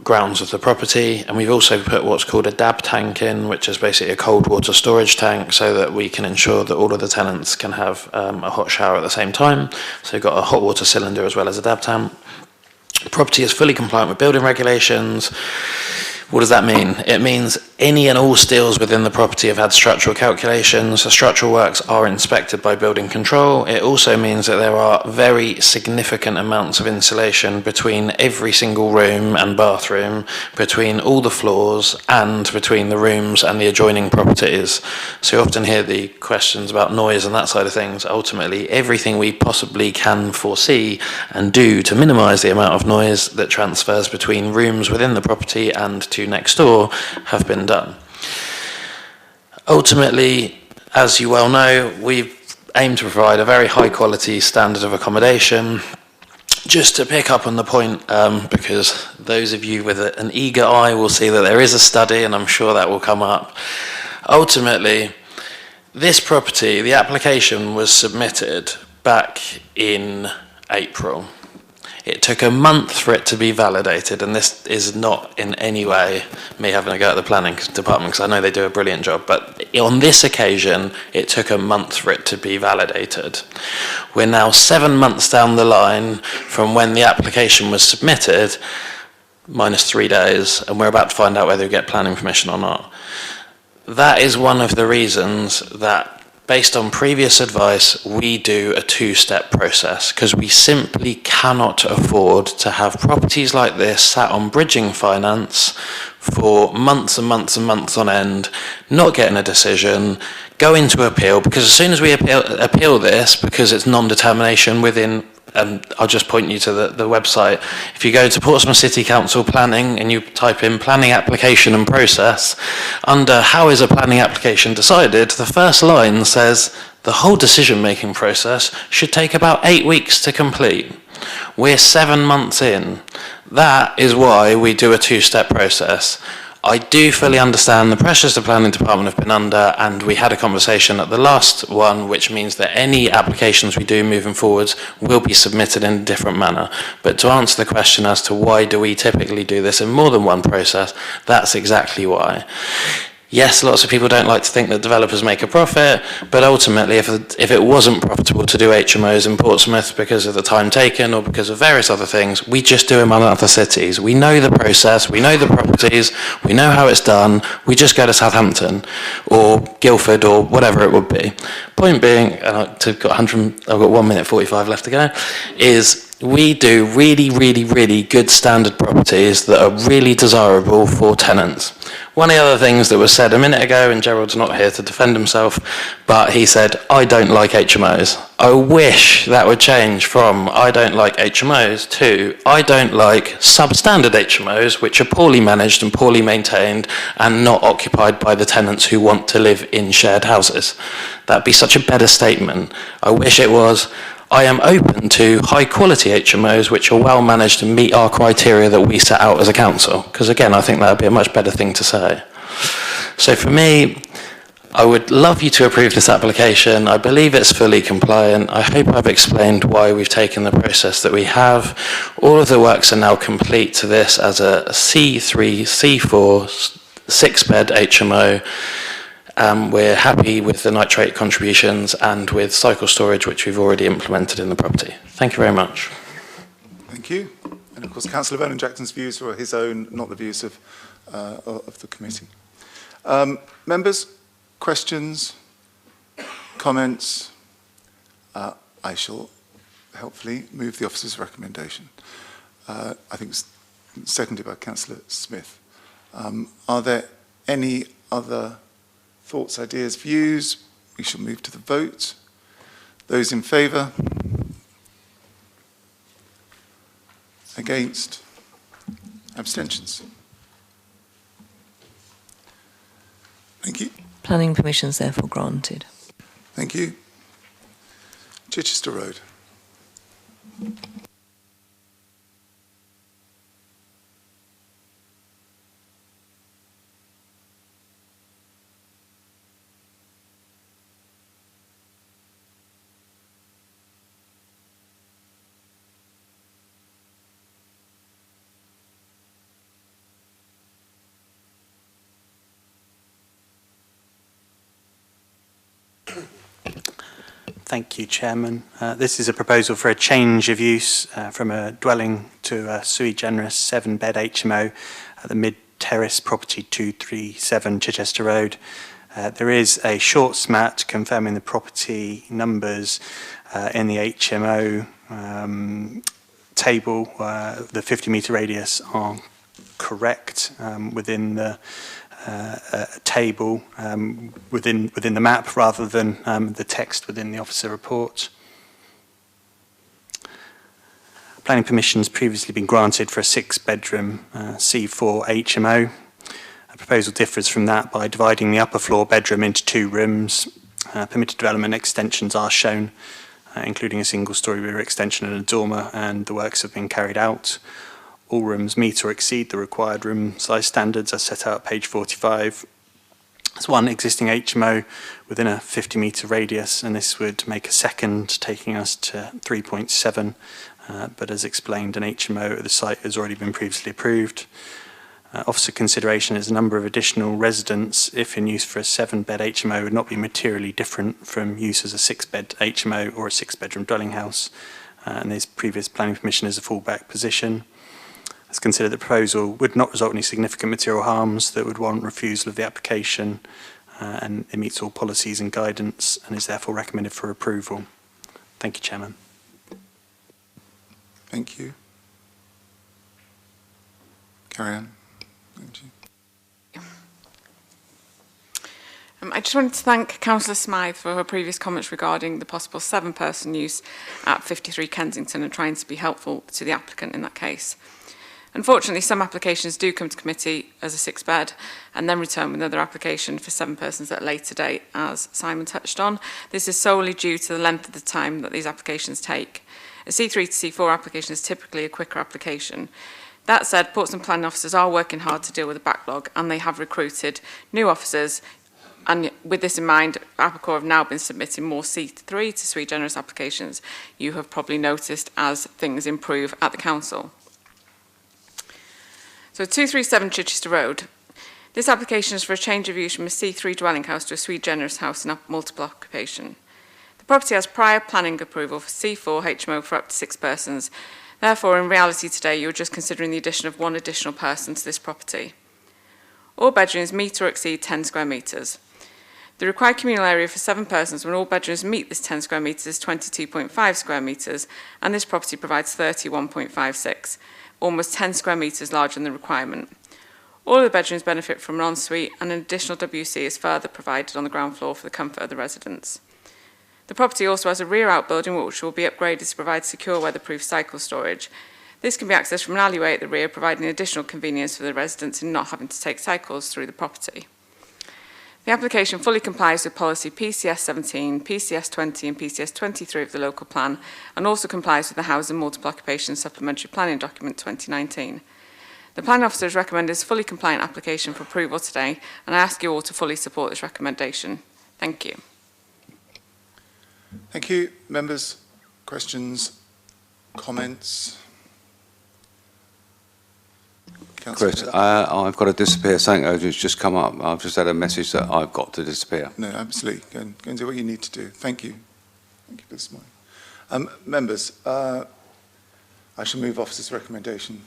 grounds of the property, and we've also put what's called a DAB tank in, which is basically a cold water storage tank, so that we can ensure that all of the tenants can have a hot shower at the same time. So you've got a hot water cylinder as well as a DAB tank. The property is fully compliant with building regulations. What does that mean? It means any and all steels within the property have had structural calculations. The structural works are inspected by building control. It also means that there are very significant amounts of insulation between every single room and bathroom, between all the floors and between the rooms and the adjoining properties. So you often hear the questions about noise and that side of things. Ultimately, everything we possibly can foresee and do to minimise the amount of noise that transfers between rooms within the property and to next door have been done. Ultimately, as you well know, we aim to provide a very high quality standard of accommodation. Just to pick up on the point, because those of you with an eager eye will see that there is a study, and I'm sure that will come up. Ultimately, this property, the application was submitted back in April. It took a month for it to be validated, and this is not in any way me having a go at the planning department, because I know they do a brilliant job, but on this occasion, it took a month for it to be validated. We're now 7 months down the line from when the application was submitted, minus 3 days, and we're about to find out whether we get planning permission or not. That is one of the reasons that, based on previous advice, we do a two-step process, because we simply cannot afford to have properties like this sat on bridging finance for months and months and months on end, not getting a decision, go into appeal, because as soon as we appeal this, because it's non-determination within, I'll just point you to the website. If you go to Portsmouth City Council Planning and you type in planning application and process, under how is a planning application decided, the first line says the whole decision-making process should take about 8 weeks to complete. We're 7 months in. That is why we do a two-step process. I do fully understand the pressures the planning department have been under, and we had a conversation at the last one, which means that any applications we do moving forwards will be submitted in a different manner. But to answer the question as to why do we typically do this in more than one process, that's exactly why. Yes, lots of people don't like to think that developers make a profit, but ultimately if it wasn't profitable to do HMOs in Portsmouth because of the time taken or because of various other things, we just do them in other cities. We know the process, we know the properties, we know how it's done, we just go to Southampton or Guildford or whatever it would be. Point being, and I've got 1 minute 45 left to go, is we do really, really, really good standard properties that are really desirable for tenants. One of the other things that was said a minute ago, and Gerald's not here to defend himself, but he said, I don't like HMOs. I wish that would change from I don't like HMOs to I don't like substandard HMOs, which are poorly managed and poorly maintained and not occupied by the tenants who want to live in shared houses. That'd be such a better statement. I wish it was I am open to high quality HMOs which are well managed and meet our criteria that we set out as a council. Because again, I think that would be a much better thing to say. So for me, I would love you to approve this application. I believe it's fully compliant. I hope I've explained why we've taken the process that we have. All of the works are now complete to this as a C3, C4, 6-bed HMO. We're happy with the nitrate contributions and with cycle storage, which we've already implemented in the property. Thank you very much. Thank you. And of course, Councillor Vernon Jackson's views were his own, not the views of the committee. Members, questions, comments? I shall helpfully move the officer's recommendation. I think it's seconded by Councillor Smith. Are there any other thoughts, ideas, views? We shall move to the vote. Those in favour? Against? Abstentions? Thank you. Planning permission is therefore granted. Thank you. Chichester Road. Thank you, Chairman. This is a proposal for a change of use from a dwelling to a sui generis 7-bed HMO at the Mid-Terrace Property 237 Chichester Road. There is a short SMAT confirming the property numbers in the HMO table. The 50-metre radius are correct within the table within the map rather than the text within the officer report. Planning permission has previously been granted for a 6-bedroom C4 HMO. A proposal differs from that by dividing the upper floor bedroom into 2 rooms. Permitted development extensions are shown, including a single-storey rear extension and a dormer, and the works have been carried out. All rooms meet or exceed the required room size standards as set out at page 45. There's one existing HMO within a 50-metre radius, and this would make a second, taking us to 3.7. But as explained, an HMO at the site has already been previously approved. Officer consideration is a number of additional residents, if in use for a 7-bed HMO, would not be materially different from use as a 6-bed HMO or a 6-bedroom dwelling house. And this previous planning permission is a fallback position. It's considered the proposal would not result in any significant material harms that would warrant refusal of the application, and it meets all policies and guidance and is therefore recommended for approval. Thank you, Chairman. Thank you. Carry on. Thank you. I just wanted to thank Councillor Smythe for her previous comments regarding the possible 7-person use at 53 Kensington and trying to be helpful to the applicant in that case. Unfortunately, some applications do come to committee as a 6-bed and then return with another application for 7 persons at a later date, as Simon touched on. This is solely due to the length of the time that these applications take. A C3 to C4 application is typically a quicker application. That said, Portsmouth planning officers are working hard to deal with the backlog, and they have recruited new officers. And with this in mind, Applecor have now been submitting more C3 to sui generis applications. You have probably noticed as things improve at the council. So 237 Chichester Road. This application is for a change of use from a C3 dwelling house to a sui generis house in multiple occupation. The property has prior planning approval for C4 HMO for up to 6 persons. Therefore, in reality today, you're just considering the addition of 1 additional person to this property. All bedrooms meet or exceed 10 square metres. The required communal area for 7 persons when all bedrooms meet this 10 square metres is 22.5 square metres, and this property provides 31.56, almost 10 square metres larger than the requirement. All of the bedrooms benefit from an ensuite, and an additional WC is further provided on the ground floor for the comfort of the residents. The property also has a rear outbuilding which will be upgraded to provide secure weatherproof cycle storage. This can be accessed from an alleyway at the rear, providing additional convenience for the residents in not having to take cycles through the property. The application fully complies with policy PCS 17, PCS 20 and PCS 23 of the local plan, and also complies with the Housing Multiple Occupation Supplementary Planning Document 2019. The planning officer has recommended this fully compliant application for approval today, and I ask you all to fully support this recommendation. Thank you. Thank you. Members, questions, comments? Chris, I've got to disappear. Something urgent's just come up. I've just had a message that I've got to disappear. No, absolutely. Go and do what you need to do. Thank you. Thank you for this morning. Members, I shall move officer's recommendation,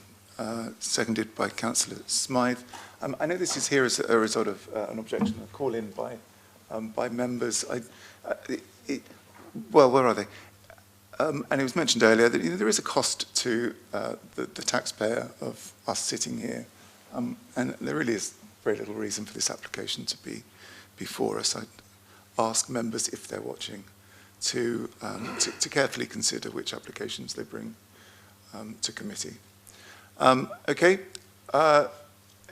seconded by Councillor Smythe. I know this is here as a result of an objection, a call in by members. Well, where are they? And it was mentioned earlier that there is a cost to the taxpayer of us sitting here, and there really is very little reason for this application to be before us. I'd ask members, if they're watching, to carefully consider which applications they bring to committee. Okay.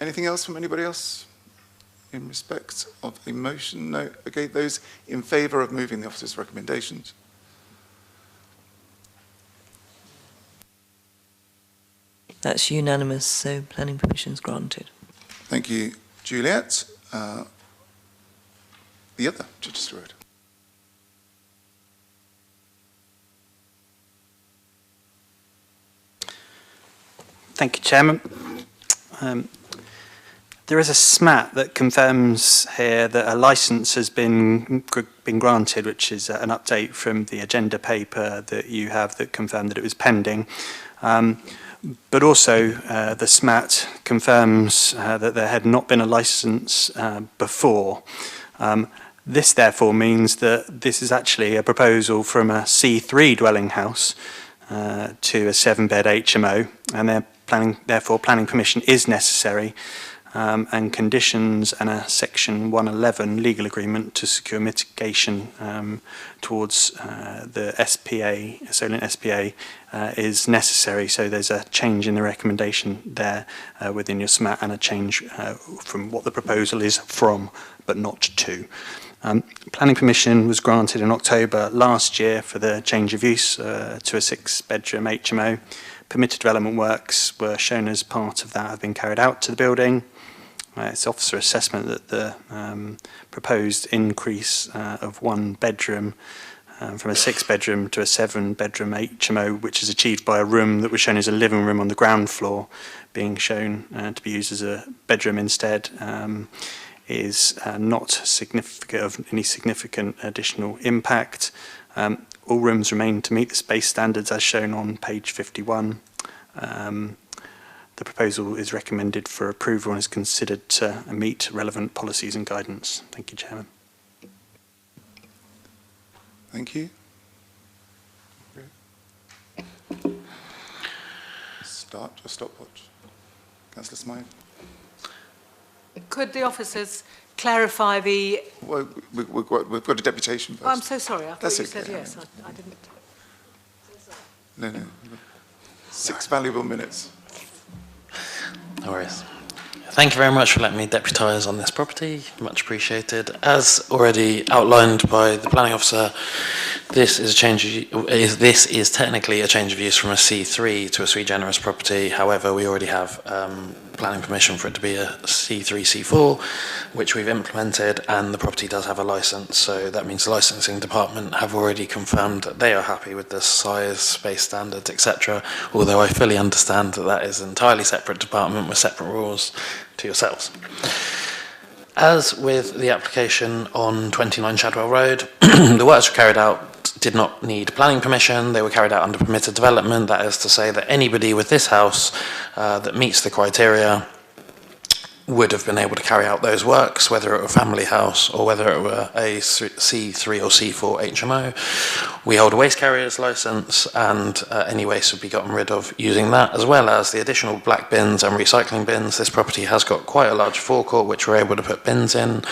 Anything else from anybody else in respect of the motion? No. Okay. Those in favour of moving the officer's recommendations? That's unanimous, so planning permission is granted. Thank you, Juliet. The other, Chichester Road. Thank you, Chairman. There is a SMAT that confirms here that a licence has been granted, which is an update from the agenda paper that you have that confirmed that it was pending. But also, the SMAT confirms that there had not been a licence before. This therefore means that this is actually a proposal from a C3 dwelling house to a 7-bed HMO, and therefore planning permission is necessary, and conditions and a Section 111 legal agreement to secure mitigation towards the SPA, Solent SPA, is necessary. So there's a change in the recommendation there within your SMAT, and a change from what the proposal is from, but not to. Planning permission was granted in October last year for the change of use to a 6-bedroom HMO. Permitted development works were shown as part of that have been carried out to the building. It's officer assessment that the proposed increase of 1 bedroom from a 6-bedroom to a 7-bedroom HMO, which is achieved by a room that was shown as a living room on the ground floor, being shown to be used as a bedroom instead, is not significant of any significant additional impact. All rooms remain to meet the space standards as shown on page 51. The proposal is recommended for approval and is considered to meet relevant policies and guidance. Thank you, Chairman. Thank you. Start your stopwatch. Councillor Smythe. Could the officers clarify the... Well, we've got a deputation first. Oh, I'm so sorry. I thought That's you okay. said yes. I didn't. No. 6 valuable minutes. No worries. Thank you very much for letting me deputise on this property. Much appreciated. As already outlined by the planning officer, this is technically a change of use from a C3 to a sui generis property. However, we already have planning permission for it to be a C3, C4, which we've implemented, and the property does have a licence. So that means the licensing department have already confirmed that they are happy with the size, space standards, etc. Although I fully understand that that is an entirely separate department with separate rules to yourselves. As with the application on 29 Shadwell Road, the works were carried out did not need planning permission. They were carried out under permitted development. That is to say that anybody with this house that meets the criteria would have been able to carry out those works, whether it were a family house or whether it were a C3 or C4 HMO. We hold a waste carrier's licence, and any waste would be gotten rid of using that, as well as the additional black bins and recycling bins. This property has got quite a large forecourt which we're able to put bins in.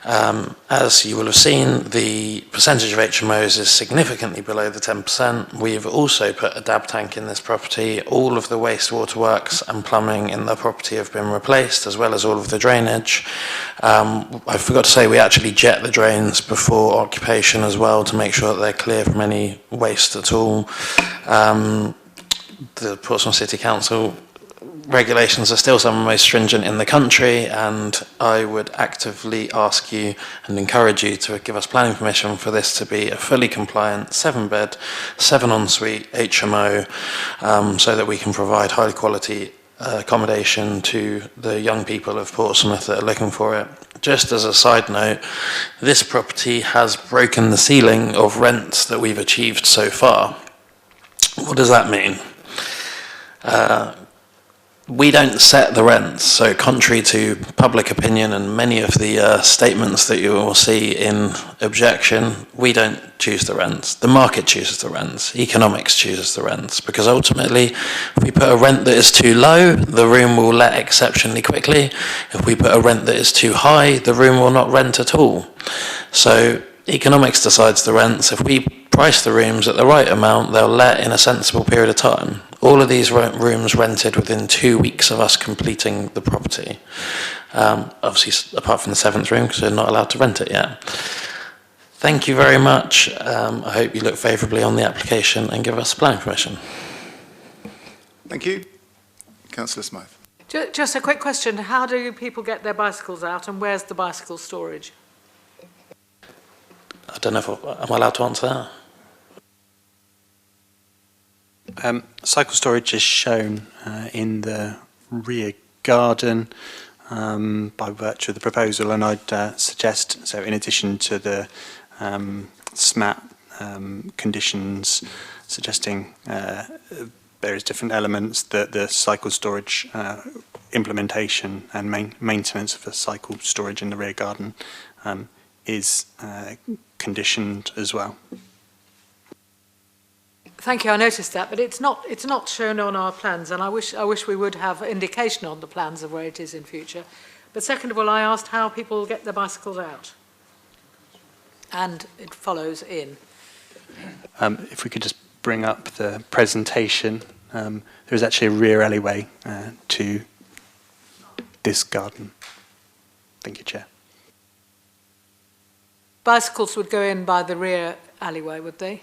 As you will have seen, the percentage of HMOs is significantly below the 10%. We've also put a DAB tank in this property. All of the wastewater works and plumbing in the property have been replaced, as well as all of the drainage. I forgot to say we actually jet the drains before occupation as well to make sure that they're clear from any waste at all. The Portsmouth City Council regulations are still some of the most stringent in the country, and I would actively ask you and encourage you to give us planning permission for this to be a fully compliant 7-bed, 7-ensuite HMO, so that we can provide high quality accommodation to the young people of Portsmouth that are looking for it. Just as a side note, this property has broken the ceiling of rents that we've achieved so far. What does that mean? We don't set the rents, so contrary to public opinion and many of the statements that you will see in objection, we don't choose the rents. The market chooses the rents. Economics chooses the rents, because ultimately, if we put a rent that is too low, the room will let exceptionally quickly. If we put a rent that is too high, the room will not rent at all. So economics decides the rents. If we price the rooms at the right amount, they'll let in a sensible period of time. All of these rooms rented within 2 weeks of us completing the property. Obviously, apart from the 7th room, because we're not allowed to rent it yet. Thank you very much. I hope you look favourably on the application and give us planning permission. Thank you. Councillor Smythe. Just a quick question. How do people get their bicycles out, and where's the bicycle storage? I don't know if I'm allowed to answer that. Cycle storage is shown in the rear garden by virtue of the proposal, and I'd suggest, so in addition to the SMAT conditions suggesting various different elements, that the cycle storage implementation and maintenance of the cycle storage in the rear garden is conditioned as well. Thank you. I noticed that, but it's not shown on our plans, and I wish we would have indication on the plans of where it is in future. But second of all, I asked how people get their bicycles out, and it follows in. If we could just bring up the presentation, there is actually a rear alleyway to this garden. Thank you, Chair. Bicycles would go in by the rear alleyway, would they?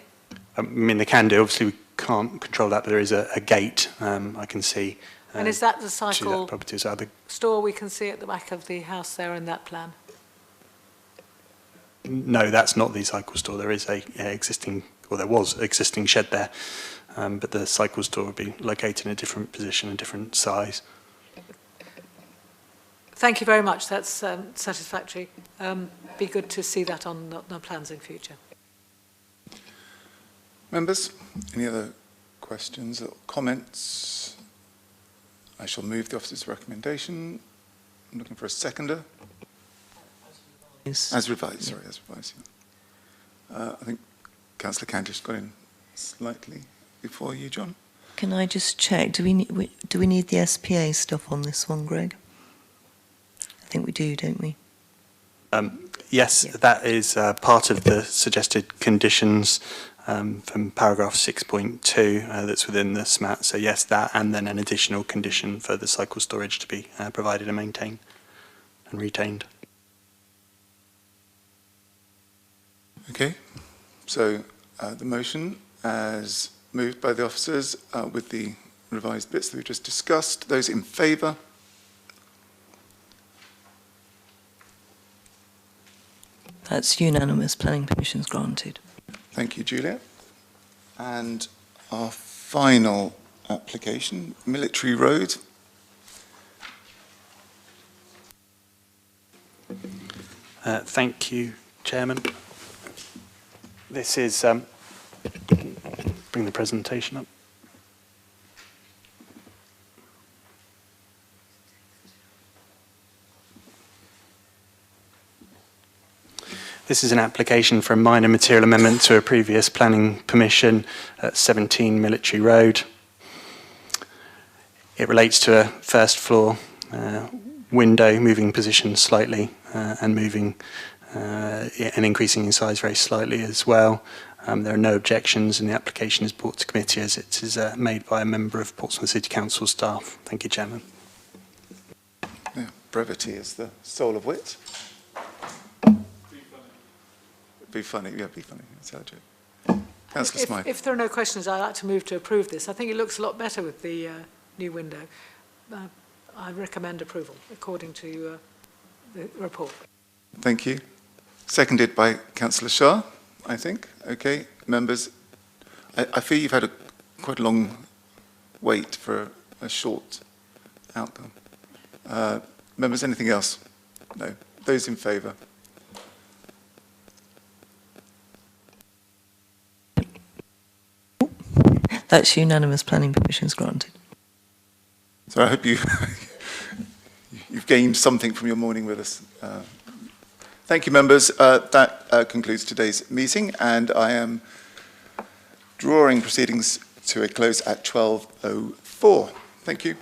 I mean, they can do. Obviously, we can't control that, but there is a gate I can see And is that the to cycle that property as well. store we can see at the back of the house there in that plan? No, that's not the cycle store. There is a existing, or there was existing shed there, but the cycle store would be located in a different position, a different size. Thank you very much. That's satisfactory. Be good to see that on the plans in future. Members, any other questions or comments? I shall move the officer's recommendation. I'm looking for a seconder. As revised, sorry, as revised. Yeah. I think Councillor Candish got in slightly before you, John. Can I just check? Do we need the SPA stuff on this one, Greg? I think we do, don't we? Yes, that is part of the suggested conditions from paragraph 6.2 that's within the SMAT. So yes, that, and then an additional condition for the cycle storage to be provided and maintained and retained. Okay, so the motion as moved by the officers with the revised bits that we just discussed. Those in favour? That's unanimous. Planning permission's granted. Thank you, Julia. And our final application, Military Road. Thank you, Chairman. This is, bring the presentation up. This is an application for a minor material amendment to a previous planning permission at 17 Military Road. It relates to a first floor window moving position slightly and moving and increasing in size very slightly as well. There are no objections and the application is brought to committee as it is made by a member of Portsmouth City Council staff. Thank you, Chairman. Yeah, brevity is the soul of wit. Be funny, yeah, be funny. That's our joke. Councillor Smythe. If there are no questions, I'd like to move to approve this. I think it looks a lot better with the new window. I recommend approval according to the report. Thank you. Seconded by Councillor Shah, I think. Okay, members, I fear you've had quite a long wait for a short outcome. Members, anything else? No. Those in favour? That's unanimous. Planning permission's granted. So I hope you've gained something from your morning with us. Thank you, members. That concludes today's meeting, and I am drawing proceedings to a close at 12:04. Thank you.